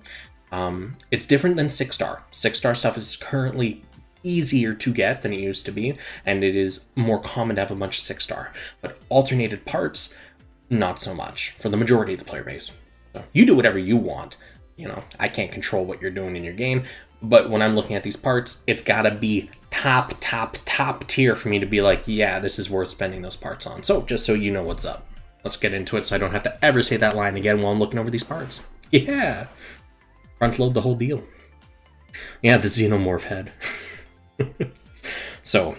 It's different than 6-star. 6-star stuff is currently easier to get than it used to be, and it is more common to have a bunch of 6-star. But alternated parts, not so much for the majority of the player base. So you do whatever you want. You know, I can't control what you're doing in your game, but when I'm looking at these parts, it's gotta be top tier for me to be like, yeah, this is worth spending those parts on. So just so you know what's up, let's get into it so I don't have to ever say that line again while I'm looking over these parts. Yeah, front load the whole deal. Yeah, the Xenomorph head. So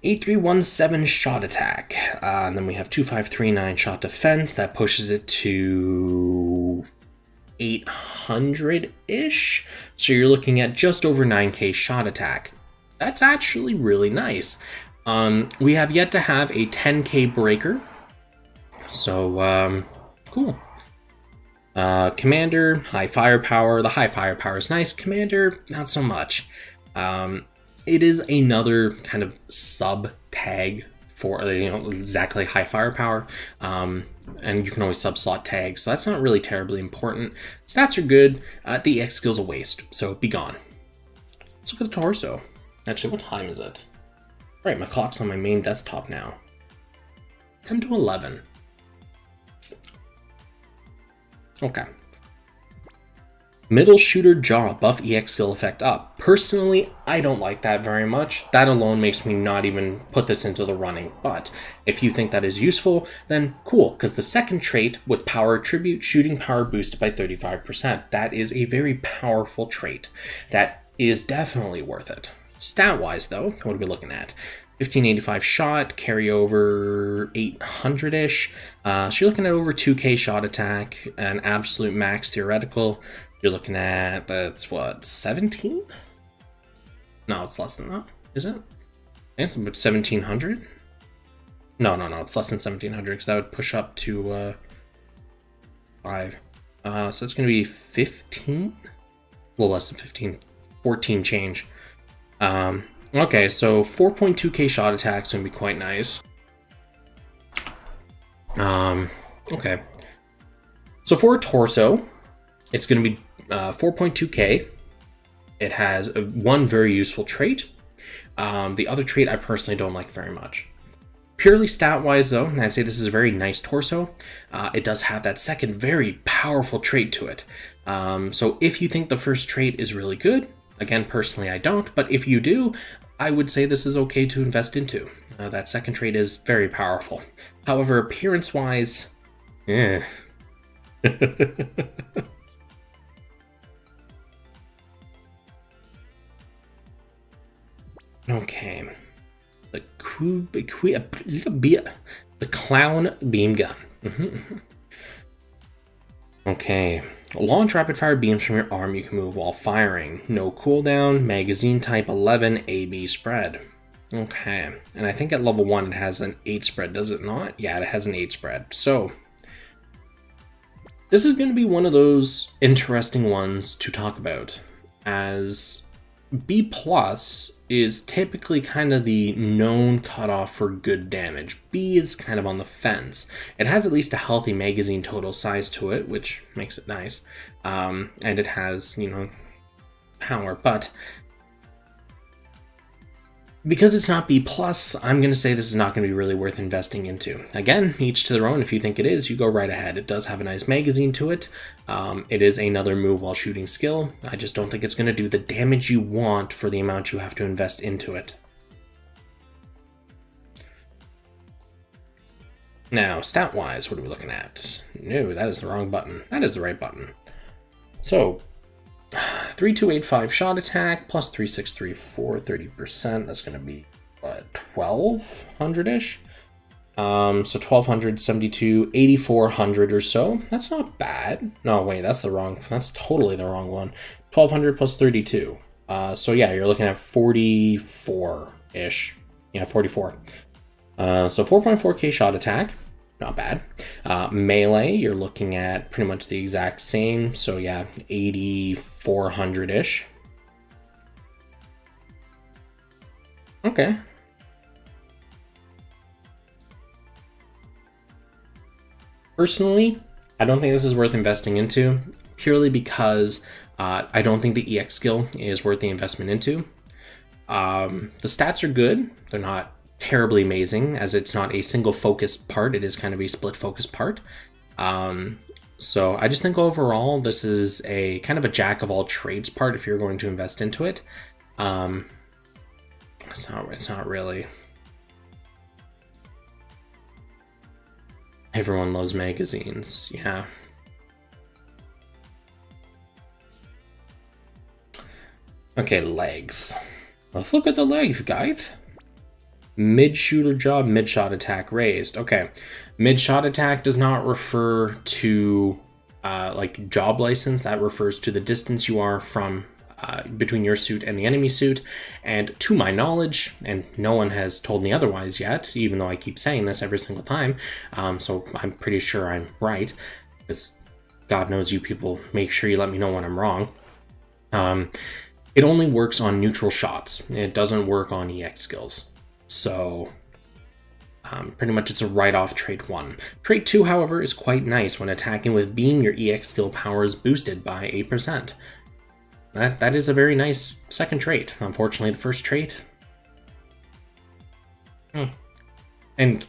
8317 shot attack, and then we have 2539 shot defense. That pushes it to 800-ish. So you're looking at just over 9k shot attack. That's actually really nice. We have yet to have a 10k breaker. So, cool. Commander, high firepower. The high firepower is nice. Commander, not so much. It is another kind of sub-tag for, exactly high firepower. And you can always sub-slot tags, so that's not really terribly important. Stats are good. The EX skill's a waste, so be gone. Let's look at the torso. Actually, what time is it? Right, my clock's on my main desktop now. 10 to 11. Okay. Middle shooter jaw, buff EX skill effect up. Personally, I don't like that very much. That alone makes me not even put this into the running. But if you think that is useful, then cool, because the second trait with power attribute, shooting power boosted by 35%. That is a very powerful trait. That is definitely worth it. Stat-wise, though, what are we looking at? 1585 shot, carryover 800-ish. So you're looking at over 2k shot attack, an absolute max theoretical. You're looking at, that's what, 17? No, it's less than that, is it? I think it's about 1700? No, it's less than 1700, because that would push up to 5. So it's going to be 15? A little less than 15. 14 change. Okay, so 4.2k shot attack is going to be quite nice. Okay. So for a torso, it's going to be 4.2k. It has one very useful trait. The other trait I personally don't like very much. Purely stat-wise, though, and I say this is a very nice torso, it does have that second very powerful trait to it. So if you think the first trait is really good, again, personally I don't, but if you do, I would say this is okay to invest into. That second trait is very powerful. However, appearance-wise, Okay. The clown beam gun. Okay. Launch rapid fire beams from your arm you can move while firing. No cooldown, magazine type 11, AB spread. Okay. And I think at level 1 it has an 8 spread, does it not? Yeah, it has an 8 spread. So this is going to be one of those interesting ones to talk about, as B plus is typically kind of the known cutoff for good damage. B is kind of on the fence. It has at least a healthy magazine total size to it, which makes it nice. And it has, power, but because it's not B plus, I'm going to say this is not going to be really worth investing into. Again, each to their own. If you think it is, you go right ahead. It does have a nice magazine to it. It is another move while shooting skill. I just don't think it's going to do the damage you want for the amount you have to invest into it. Now, stat-wise, what are we looking at? No, that is the wrong button. That is the right button. So 3285 shot attack plus 3634, 30%. That's going to be what, 1200-ish? So 1272, 8400 or so. That's not bad. No, wait, that's totally the wrong one. 1200 plus 32. So yeah, you're looking at 44-ish. Yeah, 44. So 4.4k shot attack. Not bad. Melee, you're looking at pretty much the exact same. So yeah, 8400-ish. Okay. Personally, I don't think this is worth investing into, purely because I don't think the EX skill is worth the investment into. The stats are good. They're not terribly amazing, as it's not a single focused part. It is kind of a split focus part. So I just think overall this is a kind of a jack of all trades part if you're going to invest into it. It's not really. Everyone loves magazines, yeah. Okay, legs. Let's look at the legs, guys. Mid shooter job, mid shot attack raised. Okay, mid shot attack does not refer to like job license. That refers to the distance you are from between your suit and the enemy suit. And to my knowledge, and no one has told me otherwise yet, even though I keep saying this every single time, so I'm pretty sure I'm right, because God knows you people make sure you let me know when I'm wrong. It only works on neutral shots. It doesn't work on EX skills. So pretty much it's a write-off trait 1. Trait 2, however, is quite nice. When attacking with beam, your EX skill power is boosted by 8%. That is a very nice second trait. Unfortunately, the first trait. And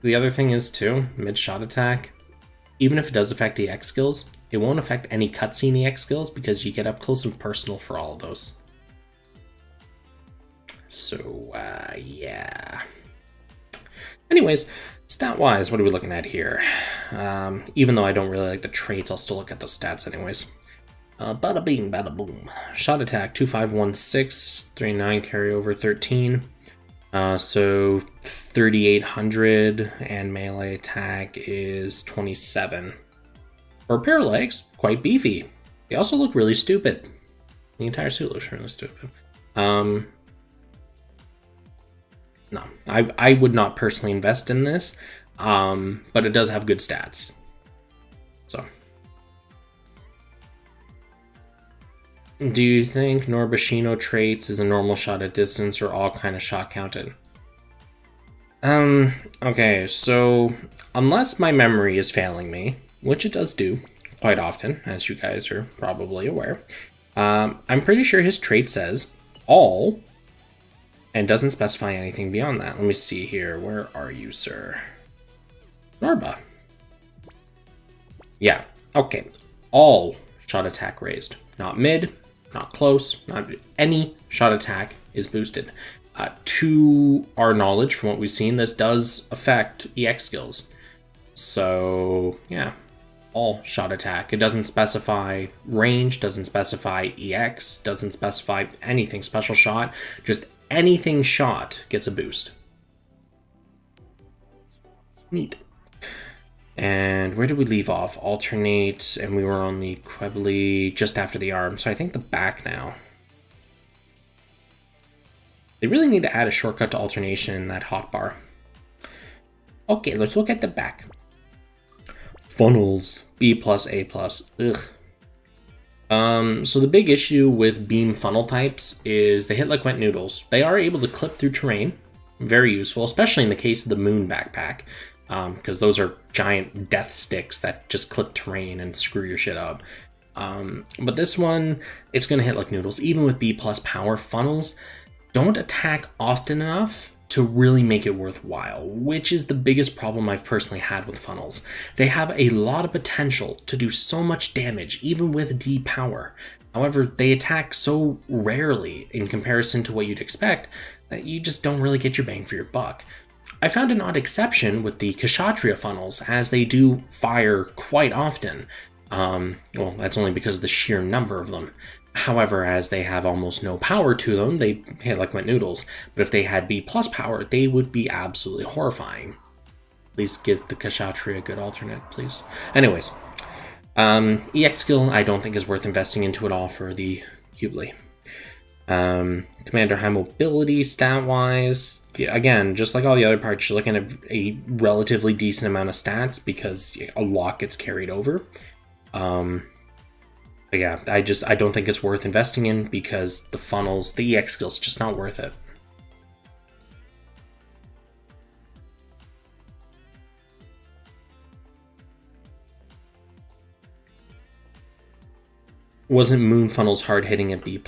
the other thing is, too, mid-shot attack, even if it does affect EX skills, it won't affect any cutscene EX skills because you get up close and personal for all of those. So, yeah. Anyways, stat-wise, what are we looking at here? Even though I don't really like the traits, I'll still look at those stats anyways. Bada bing, bada boom. Shot attack, 2516, 39 carryover, 13. So 3800, and melee attack is 27. For a pair of legs, quite beefy. They also look really stupid. The entire suit looks really stupid. No, I would not personally invest in this, but it does have good stats. So, do you think Norbashino traits is a normal shot at distance or all kind of shot counted? Okay, so unless my memory is failing me, which it does do quite often, as you guys are probably aware, I'm pretty sure his trait says all, and doesn't specify anything beyond that. Let me see here. Where are you, sir? Norba. Yeah, okay. All shot attack raised. Not mid, not close, not any shot attack is boosted. To our knowledge, from what we've seen, this does affect EX skills. So, yeah. All shot attack. It doesn't specify range, doesn't specify EX, doesn't specify anything special shot, just anything shot gets a boost. Neat. And where did we leave off? Alternate, and we were on the Qubeley just after the arm, so I think the back now. They really need to add a shortcut to alternation in that hotbar. Okay, let's look at the back. Funnels, B+, A+, ugh. So the big issue with beam funnel types is they hit like wet noodles. They are able to clip through terrain, very useful, especially in the case of the moon backpack, because those are giant death sticks that just clip terrain and screw your shit up. But this one, it's going to hit like noodles. Even with B+ power, funnels don't attack often enough to really make it worthwhile, which is the biggest problem I've personally had with funnels. They have a lot of potential to do so much damage, even with D power. However, they attack so rarely in comparison to what you'd expect that you just don't really get your bang for your buck. I found an odd exception with the Kshatriya funnels, as they do fire quite often. Well, that's only because of the sheer number of them. However, as they have almost no power to them, they hit like wet noodles. But if they had B+ power, they would be absolutely horrifying. Please give the Kshatriya a good alternate, please. Anyways, EX skill I don't think is worth investing into at all for the Qubeley. Commander high mobility stat-wise, again, just like all the other parts, you're looking at a relatively decent amount of stats because a lot gets carried over. But yeah, I don't think it's worth investing in because the funnels, the EX skill's just not worth it. Wasn't Moon Funnels hard hitting at B+?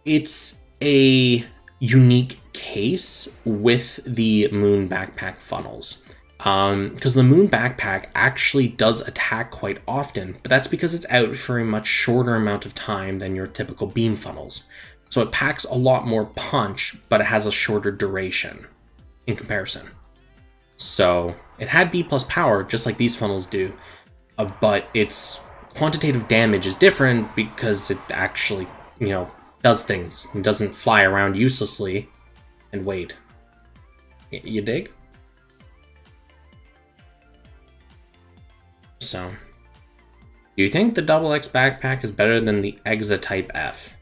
It's a unique case with the Moon Backpack funnels. Because the Moon Backpack actually does attack quite often, but that's because it's out for a much shorter amount of time than your typical beam funnels. So it packs a lot more punch, but it has a shorter duration in comparison. So it had B+ power, just like these funnels do, but its quantitative damage is different because it actually, does things. It doesn't fly around uselessly and wait. You dig? So, do you think the XX backpack is better than the Exia Type F?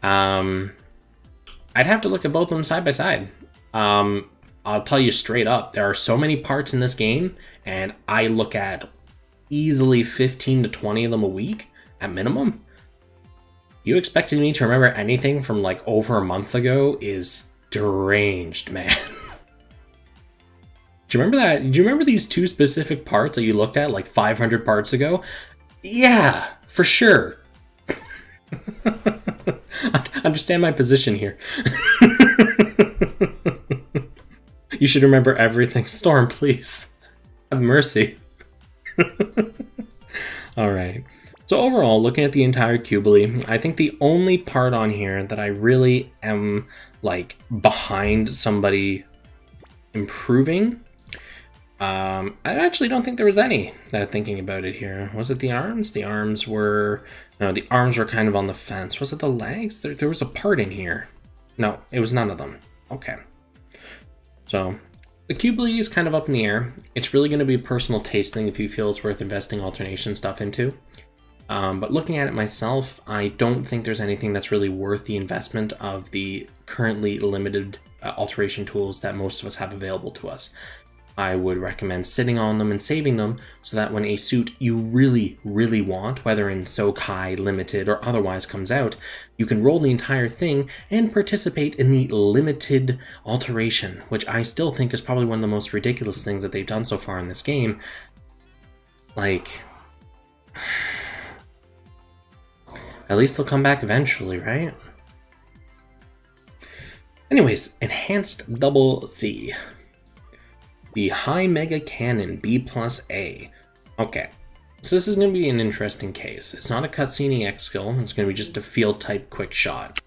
I'd have to look at both of them side by side. I'll tell you straight up, there are so many parts in this game, and I look at easily 15 to 20 of them a week at minimum. You expecting me to remember anything from like over a month ago is deranged, man. Do you remember that? Do you remember these two specific parts that you looked at like 500 parts ago? Yeah, for sure. Understand my position here. You should remember everything. Storm, please. Have mercy. All right. So overall, looking at the entire Qubeley, I think the only part on here that I really am like behind somebody improving, I actually don't think there was any. Thinking about it here, was it the arms? The arms were kind of on the fence. Was it the legs? There was a part in here. No, it was none of them. Okay. So the Qubeley is kind of up in the air. It's really going to be a personal taste thing if you feel it's worth investing alternation stuff into. But looking at it myself, I don't think there's anything that's really worth the investment of the currently limited alteration tools that most of us have available to us. I would recommend sitting on them and saving them so that when a suit you really, really want, whether in Sokai, Limited, or otherwise comes out, you can roll the entire thing and participate in the limited alteration, which I still think is probably one of the most ridiculous things that they've done so far in this game. Like, at least they'll come back eventually, right? Anyways, Enhanced Double V. The High Mega Cannon B+A. Okay, so this is going to be an interesting case. It's not a cutscene EX skill, it's going to be just a field type quick shot.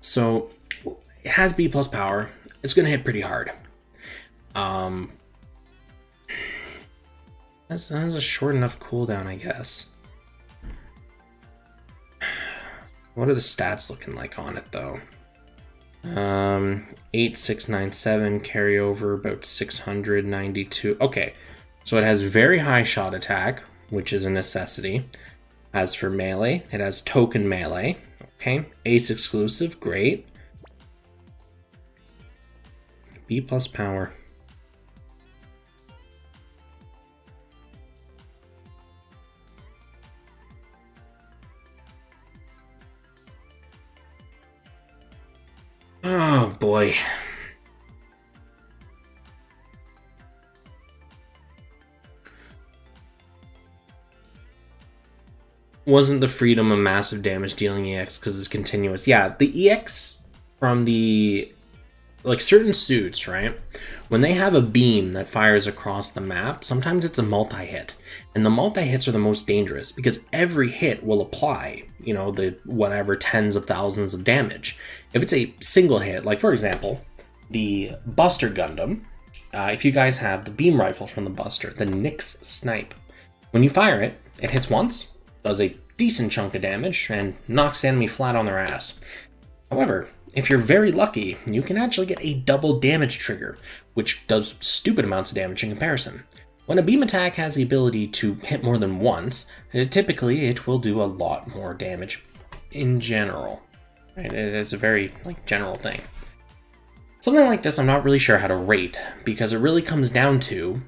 So, it has B+ power, it's going to hit pretty hard. That's a short enough cooldown, I guess. What are the stats looking like on it, though? 8697 carryover, about 692. Okay, so it has very high shot attack, which is a necessity. As for melee, it has token melee. Okay, ace exclusive, great. B+ power. Oh boy. Wasn't the freedom a massive damage dealing EX because it's continuous? Yeah, the EX from the, like, certain suits, right? When they have a beam that fires across the map, sometimes it's a multi-hit. And the multi-hits are the most dangerous because every hit will apply, you know, the whatever tens of thousands of damage. If it's a single hit, like for example, the Buster Gundam, if you guys have the beam rifle from the Buster, the Nyx Snipe, when you fire it, it hits once, does a decent chunk of damage, and knocks the enemy flat on their ass. However, if you're very lucky, you can actually get a double damage trigger, which does stupid amounts of damage in comparison. When a beam attack has the ability to hit more than once, typically it will do a lot more damage in general. Right? It is a very general thing. Something like this I'm not really sure how to rate, because it really comes down to,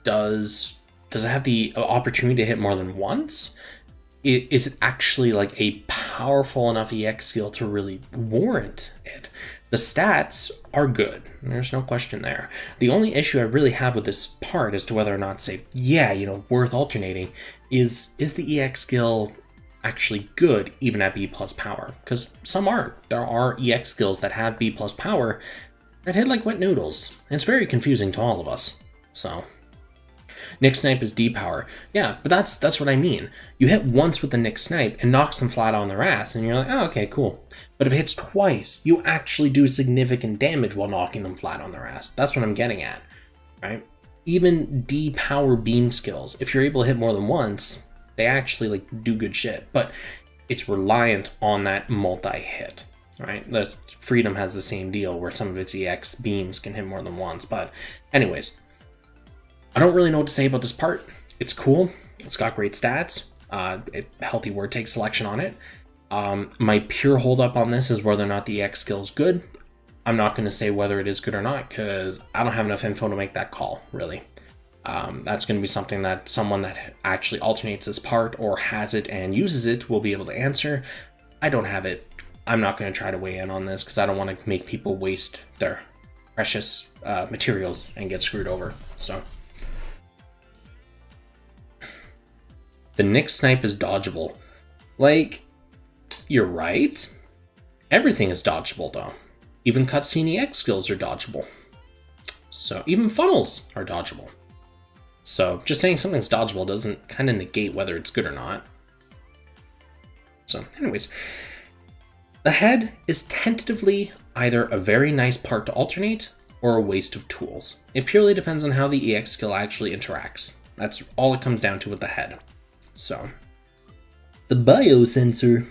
does it have the opportunity to hit more than once? Is it actually like a powerful enough EX skill to really warrant it? The stats are good, there's no question there. The only issue I really have with this part as to whether or not, say, yeah, worth alternating, is the EX skill actually good even at B+ power? Because some aren't. There are EX skills that have B+ power that hit like wet noodles, and it's very confusing to all of us, so... Nyx Snipe is D power. Yeah, but that's what I mean. You hit once with the Nyx Snipe and knocks them flat on their ass, and you're like, oh, okay, cool. But if it hits twice, you actually do significant damage while knocking them flat on their ass. That's what I'm getting at, right? Even D power beam skills, if you're able to hit more than once, they actually do good shit. But it's reliant on that multi-hit, right? The Freedom has the same deal where some of its EX beams can hit more than once. But anyways, I don't really know what to say about this part. It's cool. It's got great stats. Healthy word take selection on it. My pure holdup on this is whether or not the EX skill is good. I'm not going to say whether it is good or not because I don't have enough info to make that call, really. That's going to be something that someone that actually alternates this part or has it and uses it will be able to answer. I don't have it. I'm not going to try to weigh in on this because I don't want to make people waste their precious materials and get screwed over. So... The Nyx Snipe is dodgeable. You're right. Everything is dodgeable, though. Even cutscene EX skills are dodgeable. So even funnels are dodgeable. So just saying something's dodgeable doesn't kind of negate whether it's good or not. So anyways, the head is tentatively either a very nice part to alternate or a waste of tools. It purely depends on how the EX skill actually interacts. That's all it comes down to with the head. So, the biosensor.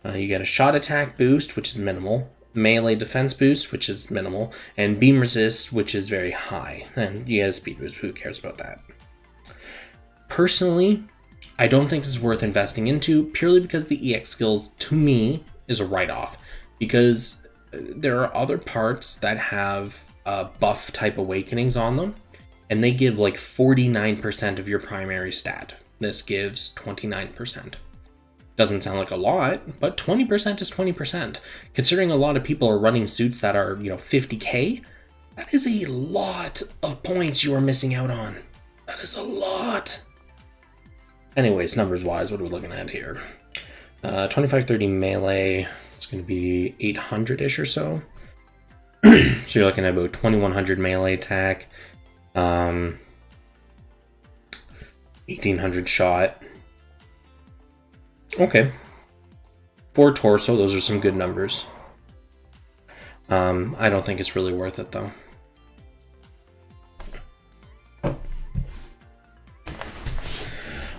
You get a shot attack boost, which is minimal, melee defense boost, which is minimal, and beam resist, which is very high. And you get a speed boost, who cares about that? Personally, I don't think it's worth investing into, purely because the EX skills, to me, is a write-off. Because there are other parts that have buff type awakenings on them, and they give like 49% of your primary stat. This gives 29%. Doesn't sound like a lot, but 20% is 20%. Considering a lot of people are running suits that are, 50k, that is a lot of points you are missing out on. That is a lot. Anyways, numbers-wise, what are we looking at here? 2530 melee, it's going to be 800-ish or so. So you're looking at about 2100 melee attack, 1800 shot. Okay. For torso, those are some good numbers. I don't think it's really worth it though.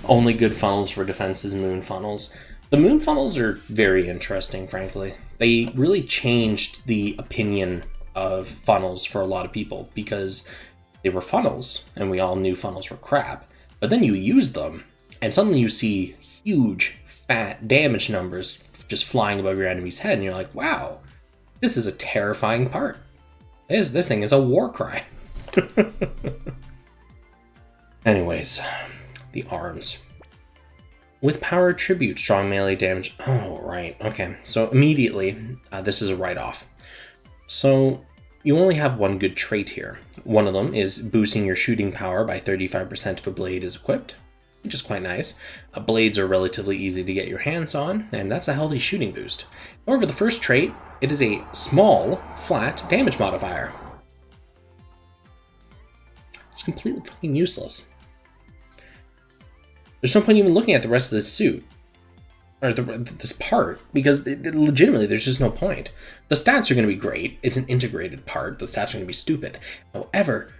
Only good funnels for defense is moon funnels. The moon funnels are very interesting, frankly. They really changed the opinion of funnels for a lot of people because they were funnels and we all knew funnels were crap. But then you use them and suddenly you see huge, fat damage numbers just flying above your enemy's head and you're like, wow, this is a terrifying part. This thing is a war cry. Anyways, the arms. With power attribute, strong melee damage. Oh, right. Okay. So immediately, this is a write-off. So you only have one good trait here. One of them is boosting your shooting power by 35% if a blade is equipped, which is quite nice. Blades are relatively easy to get your hands on, and that's a healthy shooting boost. However, the first trait, it is a small, flat damage modifier. It's completely fucking useless. There's no point even looking at the rest of this suit, or this part, because legitimately there's just no point. The stats are going to be great. It's an integrated part. The stats are going to be stupid. However,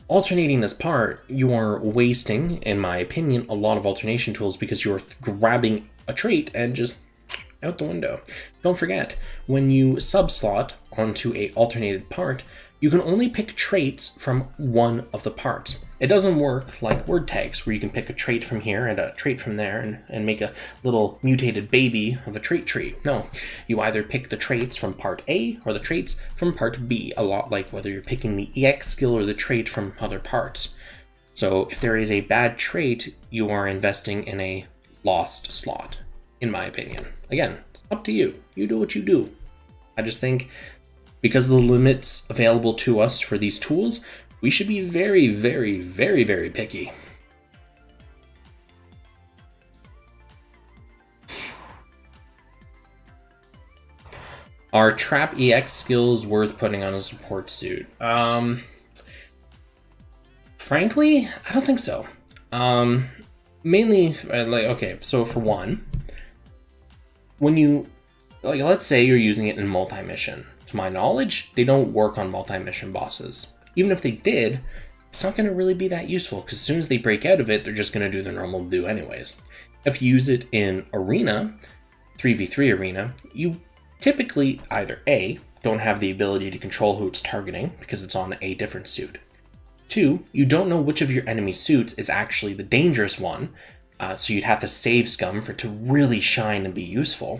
alternating this part, you are wasting, in my opinion, a lot of alternation tools because you're grabbing a trait and just out the window. Don't forget, when you subslot onto a alternated part, you can only pick traits from one of the parts. It doesn't work like word tags, where you can pick a trait from here and a trait from there and make a little mutated baby of a trait tree. No, you either pick the traits from part A or the traits from part B, a lot like whether you're picking the EX skill or the trait from other parts. So if there is a bad trait, you are investing in a lost slot, in my opinion. Again, up to you. You do what you do. I just think because of the limits available to us for these tools, we should be very, very, very, very picky. Are Trap EX skills worth putting on a support suit? Frankly, I don't think so. Mainly, okay, so for one, when you, let's say you're using it in multi-mission. To my knowledge, they don't work on multi-mission bosses. Even if they did, it's not going to really be that useful because as soon as they break out of it, they're just going to do their normal do anyways. If you use it in arena, 3v3 arena, you typically either A, don't have the ability to control who it's targeting because it's on a different suit. 2, you don't know which of your enemy suits is actually the dangerous one, so you'd have to save scum for it to really shine and be useful.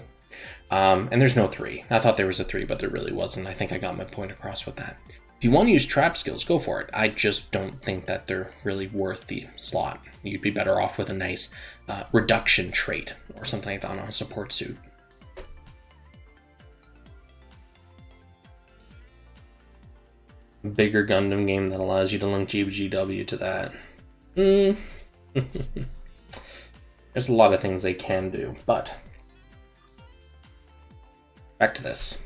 And there's no 3. I thought there was a 3, but there really wasn't. I think I got my point across with that. If you want to use trap skills, go for it. I just don't think that they're really worth the slot. You'd be better off with a nice reduction trait or something like that on a support suit. Bigger Gundam game that allows you to link GBGW to that. There's a lot of things they can do, but back to this.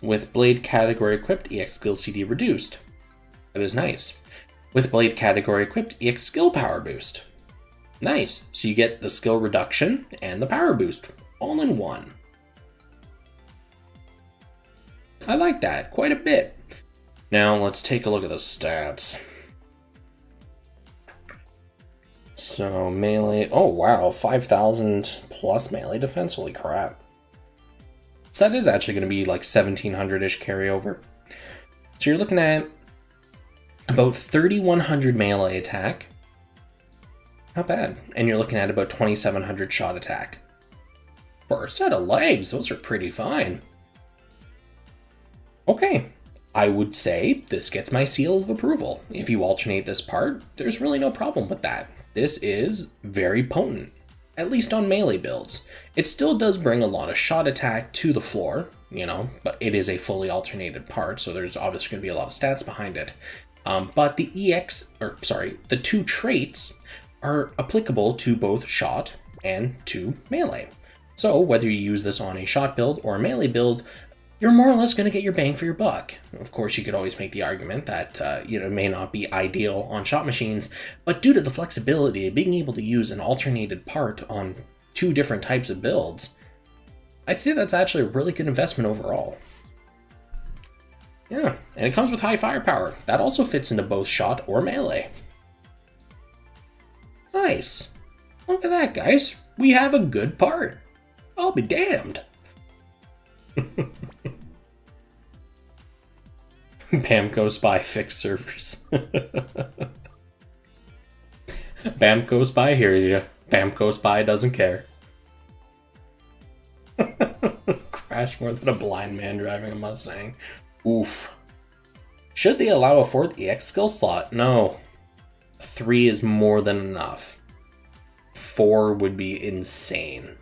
With blade category equipped, EX skill CD reduced. That is nice. With blade category equipped, EX skill power boost. Nice. So you get the skill reduction and the power boost all in one. I like that quite a bit. Now let's take a look at the stats. So melee, oh wow, 5,000 plus melee defense, holy crap. So that is actually going to be like 1,700-ish carryover. So you're looking at about 3,100 melee attack. Not bad. And you're looking at about 2,700 shot attack. For a set of legs, those are pretty fine. Okay, I would say this gets my seal of approval. If you alternate this part, there's really no problem with that. This is very potent, at least on melee builds. It still does bring a lot of shot attack to the floor, you know, but it is a fully alternated part, so there's obviously going to be a lot of stats behind it. But the the two traits are applicable to both shot and to melee. So whether you use this on a shot build or a melee build, you're more or less going to get your bang for your buck. Of course, you could always make the argument that it may not be ideal on shot machines, but due to the flexibility of being able to use an alternated part on two different types of builds, I'd say that's actually a really good investment overall. Yeah, and it comes with high firepower. That also fits into both shot or melee. Nice. Look at that, guys. We have a good part. I'll be damned. Bamco Spy fixed servers. Bamco Spy hears you. Bamco Spy doesn't care. Crash more than a blind man driving a Mustang. Oof. Should they allow a 4th EX skill slot? No. 3 is more than enough. 4 would be insane.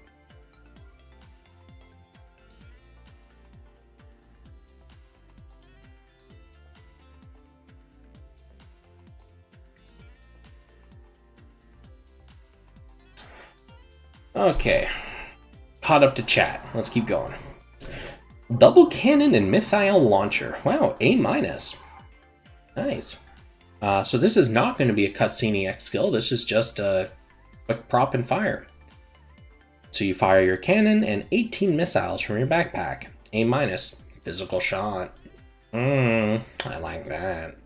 Okay, caught up to chat. Let's keep going. Double cannon and missile launcher. Wow, A-. Nice. So this is not going to be a cutscene EX skill. This is just a quick prop and fire. So you fire your cannon and 18 missiles from your backpack. A-. Physical shot. I like that.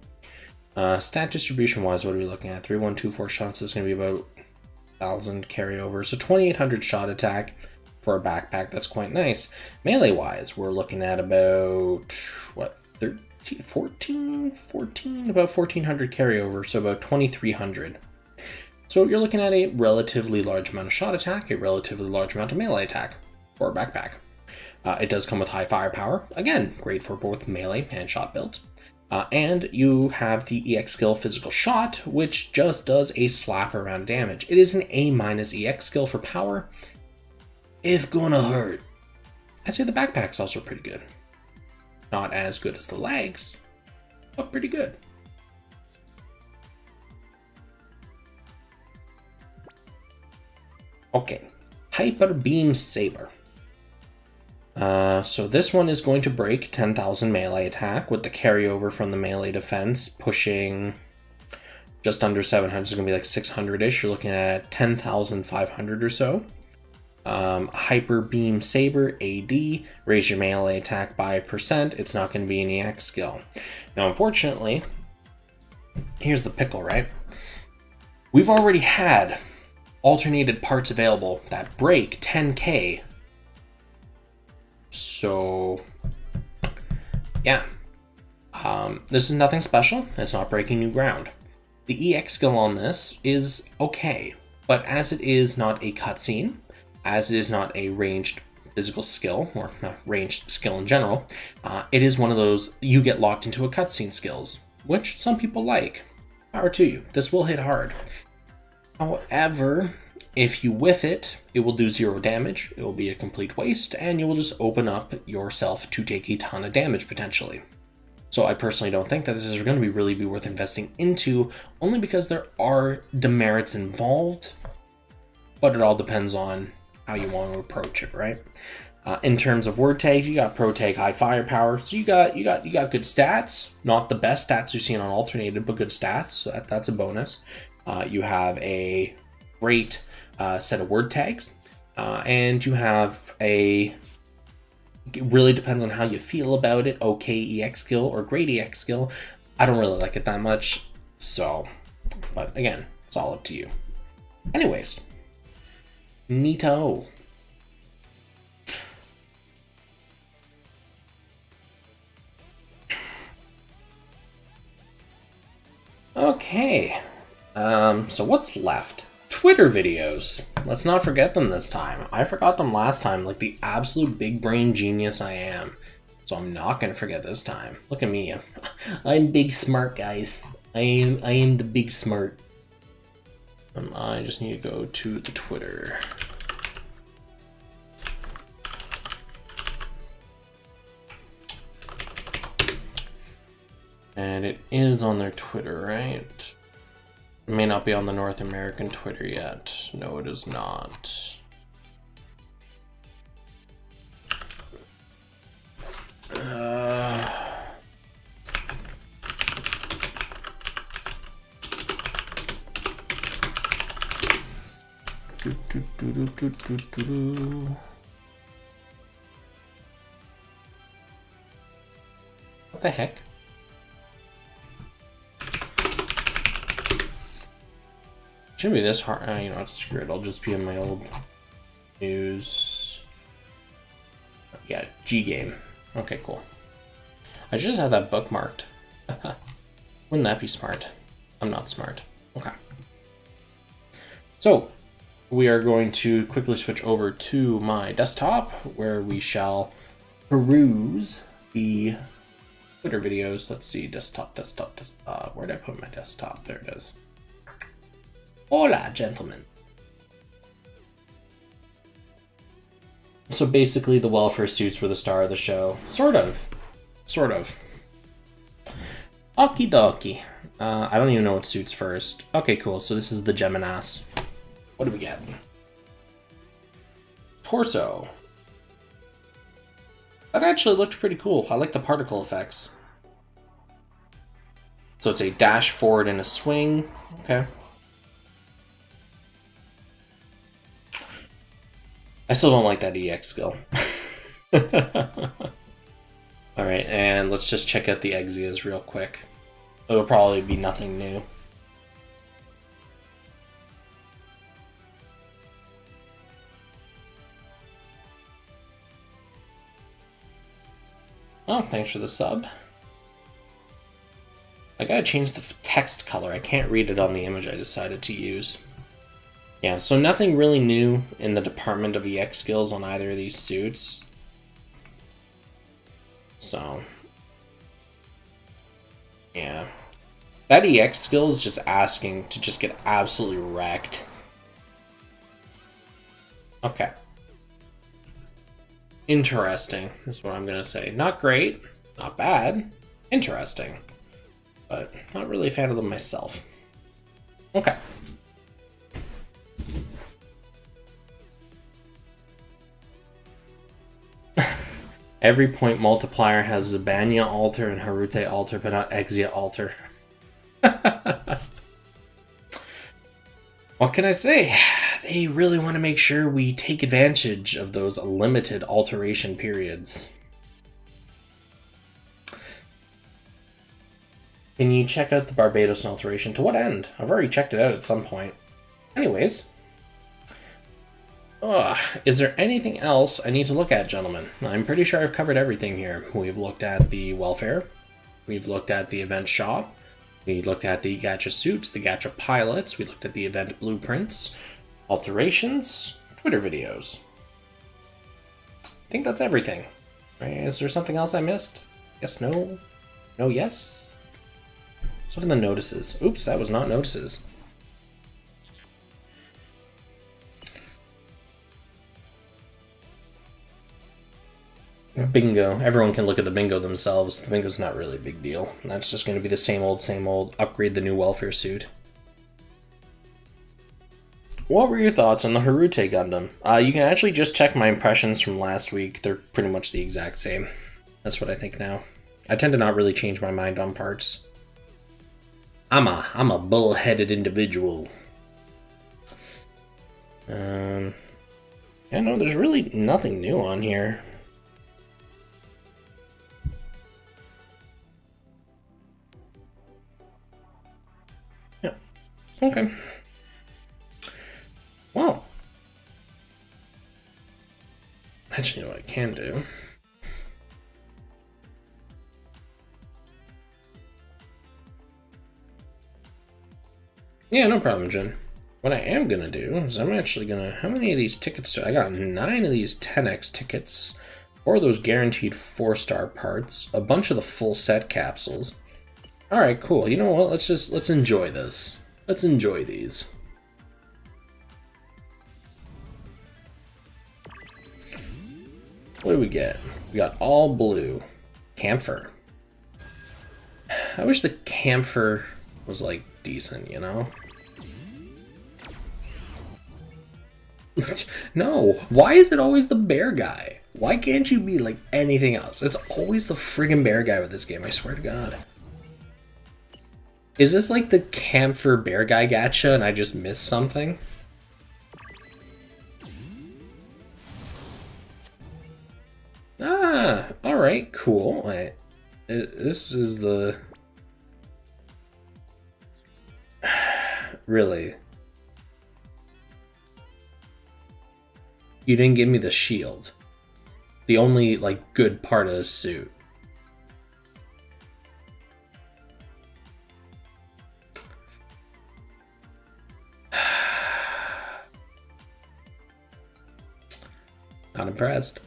Stat distribution wise, what are we looking at? 3, 1, 2, 4 shots is going to be about 1,000 carryover, so 2,800 shot attack for a backpack. That's quite nice. Melee wise, we're looking at about what, 13, 14, about 1,400 carryover, so about 2,300. So you're looking at a relatively large amount of shot attack, a relatively large amount of melee attack for a backpack. It does come with high firepower, again, great for both melee and shot builds. And you have the EX skill Physical Shot, which just does a slap around damage. It is an A- EX skill for power. It's gonna hurt. I'd say the backpack's also pretty good. Not as good as the legs, but pretty good. Okay, Hyper Beam Saber. So this one is going to break 10,000 melee attack with the carryover from the melee defense, pushing just under 700. It's going to be like 600-ish. You're looking at 10,500 or so. Hyper Beam Saber, AD, raise your melee attack by 1%. It's not going to be an EX skill. Now, unfortunately, here's the pickle, right? We've already had alternated parts available that break 10k. So, yeah, this is nothing special. It's not breaking new ground. The EX skill on this is okay, but as it is not a cutscene, as it is not a ranged physical skill, or ranged skill in general, it is one of those you get locked into a cutscene skills, which some people like. Power to you. This will hit hard. However, if you whiff it, it will do 0 damage, it will be a complete waste, and you will just open up yourself to take a ton of damage potentially. So I personally don't think that this is going to really be worth investing into, only because there are demerits involved, but it all depends on how you want to approach it, right? In terms of word tags, you got pro tag high firepower, so you got good stats. Not the best stats you've seen on alternated, but good stats. So that's a bonus. You have a great set of word tags, and you have a. It really depends on how you feel about it. Okay, EX skill or great EX skill. I don't really like it that much, so. But again, it's all up to you. Anyways, neato. Okay, so what's left? Twitter videos. Let's not forget them this time. I forgot them last time, like the absolute big brain genius I am. So I'm not gonna forget this time. Look at me. I'm big smart, guys. I am the big smart. I just need to go to the Twitter. And it is on their Twitter, right? It may not be on the North American Twitter yet. No, it is not. What the heck? Shouldn't be this hard. You know, it's screwed. I'll just be in my old news. Yeah, G game. Okay, cool. I should just have that bookmarked. Wouldn't that be smart? I'm not smart. Okay. So, we are going to quickly switch over to my desktop, where we shall peruse the Twitter videos. Let's see, desktop. Where did I put my desktop? There it is. Hola, gentlemen. So basically, the welfare suits were the star of the show. Sort of. Okie dokie. I don't even know what suits first. Okay, cool. So this is the Geminass. What do we get? Torso. That actually looked pretty cool. I like the particle effects. So it's a dash forward and a swing. Okay. I still don't like that EX skill. Alright, and let's just check out the Exias real quick. It'll probably be nothing new. Oh, thanks for the sub. I gotta change the text color. I can't read it on the image I decided to use. Yeah, so nothing really new in the department of EX skills on either of these suits. So, yeah. That EX skill is just asking to just get absolutely wrecked. Okay. Interesting is what I'm gonna say. Not great, not bad, interesting. But not really a fan of them myself. Okay. Every point multiplier has Zabanya alter and Harute alter, but not Exia alter. What can I say? They really want to make sure we take advantage of those limited alteration periods. Can you check out the Barbados alteration? To what end? I've already checked it out at some point. Anyways. Is there anything else I need to look at, gentlemen? I'm pretty sure I've covered everything here. We've looked at the welfare. We've looked at the event shop. We looked at the gacha suits, the gacha pilots. We looked at the event blueprints, alterations, Twitter videos. I think that's everything. Right? Is there something else I missed? Yes, no? No, yes? What are the notices? Oops, that was not notices. Bingo. Everyone can look at the bingo themselves. The bingo's not really a big deal. That's just going to be the same old, upgrade the new welfare suit. what were your thoughts on the Harute Gundam? You can actually just check my impressions from last week. They're pretty much the exact same. That's what I think now. I tend to not really change my mind on parts. I'm a bull-headed individual. Yeah, no, there's really nothing new on here. Yeah. Okay. Well. Actually, you know what I can do? Yeah, no problem, Jen. What I am gonna do is I'm actually gonna... How many of these tickets do I got? 9 of these 10x tickets. 4 of those guaranteed 4-star parts. A bunch of the full set capsules. Alright, cool. You know what? Let's enjoy this. Let's enjoy these. What do we get? We got all blue. Camphor. I wish the camphor was, like, decent, you know? No, why is it always the bear guy? Why can't you be like anything else? It's always the friggin' bear guy with this game, I swear to God. Is this like the camphor bear guy gacha and I just missed something? Ah, alright, cool. This is the... Really? You didn't give me the shield. The only, like, good part of the suit. Not impressed.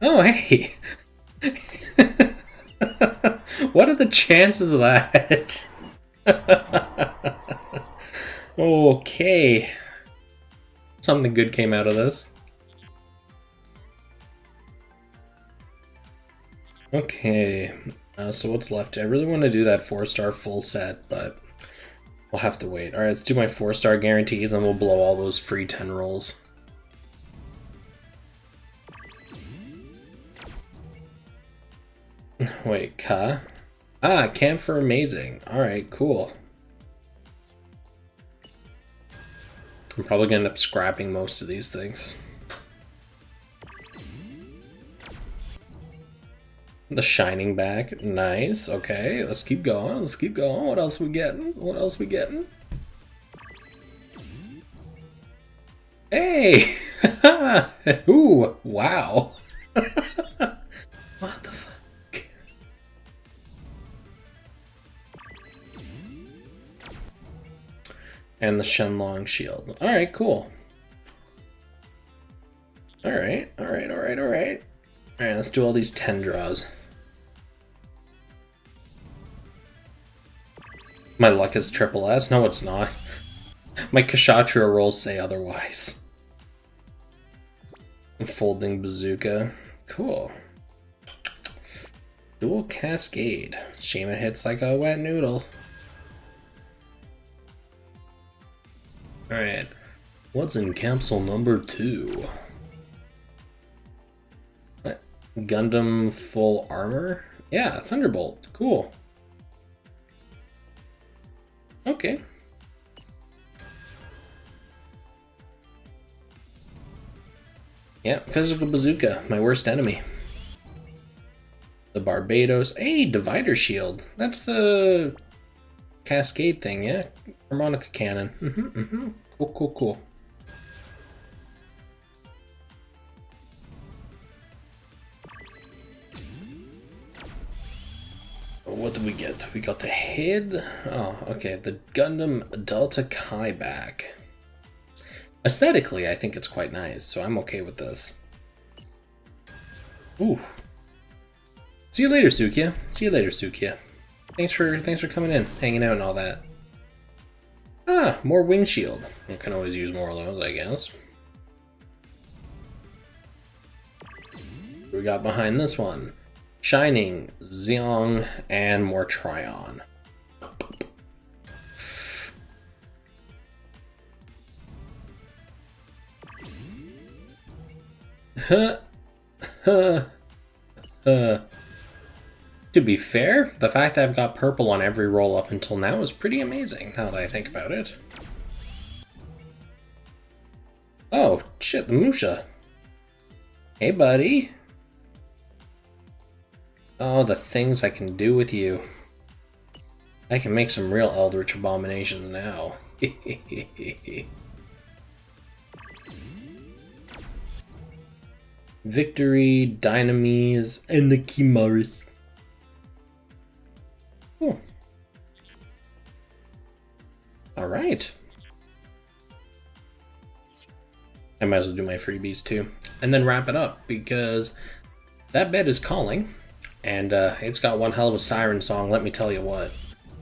Oh, hey! What are the chances of that? Okay. Something good came out of this. Okay. So what's left? I really want to do that 4-star full set, but we'll have to wait. Alright, let's do my 4-star guarantees, and then we'll blow all those free 10 rolls. Wait, Ka? Ah, Camphor Amazing. Alright, cool. I'm probably gonna end up scrapping most of these things. The Shining Back. Nice. Okay, let's keep going. Let's keep going. What else we getting? What else we getting? Hey! Ooh, wow. What the fuck? And the Shenlong shield. Alright, cool. Alright. Alright, let's do all these 10 draws. My luck is triple S? No, it's not. My Kshatriya rolls say otherwise. Folding bazooka. Cool. Dual cascade. Shame it hits like a wet noodle. Alright, what's in capsule number 2? What? Gundam full armor? Yeah, Thunderbolt. Cool. Okay. Yeah, physical bazooka, my worst enemy. The Barbados. Hey, divider shield. That's the cascade thing, yeah? Harmonica cannon. Cool. What did we get? We got the head. Oh, okay. The Gundam Delta Kai back. Aesthetically, I think it's quite nice, so I'm okay with this. Ooh. See you later, Sukiya. See you later, Sukiya. Thanks for coming in, hanging out and all that. Ah, more wing shield. I can always use more of those, I guess. We got behind this one. Shining, Xiong, and more Tryon. To be fair, the fact I've got purple on every roll up until now is pretty amazing, now that I think about it. Oh, shit, the Musha. Hey, buddy. Oh, the things I can do with you. I can make some real Eldritch abominations now. Victory, Dynamis, and the Chimaris. Cool. Alright. I might as well do my freebies too. And then wrap it up, because that bed is calling. And it's got one hell of a siren song, let me tell you what.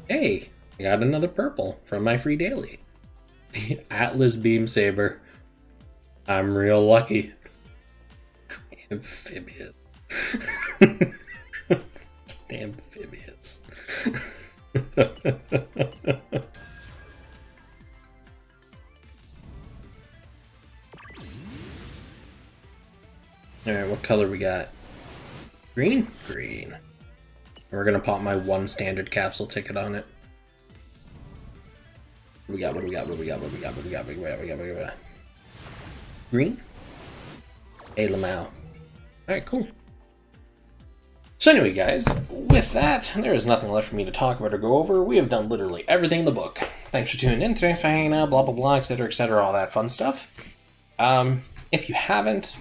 Hey, I got another purple from my free daily. The Atlas Beam Saber. I'm real lucky. Amphibious. Amphibious. Alright, what color we got? Green? Green. We're gonna pop my one standard capsule ticket on it. What do we got? Green? Hey, Lamau. Alright, cool. So anyway, guys, with that, there is nothing left for me to talk about or go over. We have done literally everything in the book. Thanks for tuning in, thanks for hanging out, blah, blah, blah, etc., all that fun stuff. If you haven't,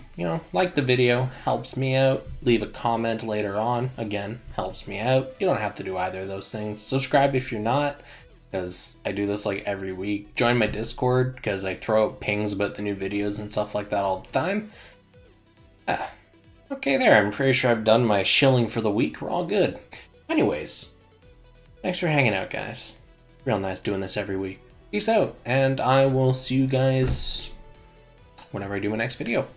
like the video, helps me out. Leave a comment later on, again, helps me out. You don't have to do either of those things. Subscribe if you're not, because I do this like every week. Join my Discord, because I throw out pings about the new videos and stuff like that all the time. Okay there, I'm pretty sure I've done my shilling for the week. We're all good. Anyways, thanks for hanging out, guys. Real nice doing this every week. Peace out, and I will see you guys whenever I do my next video.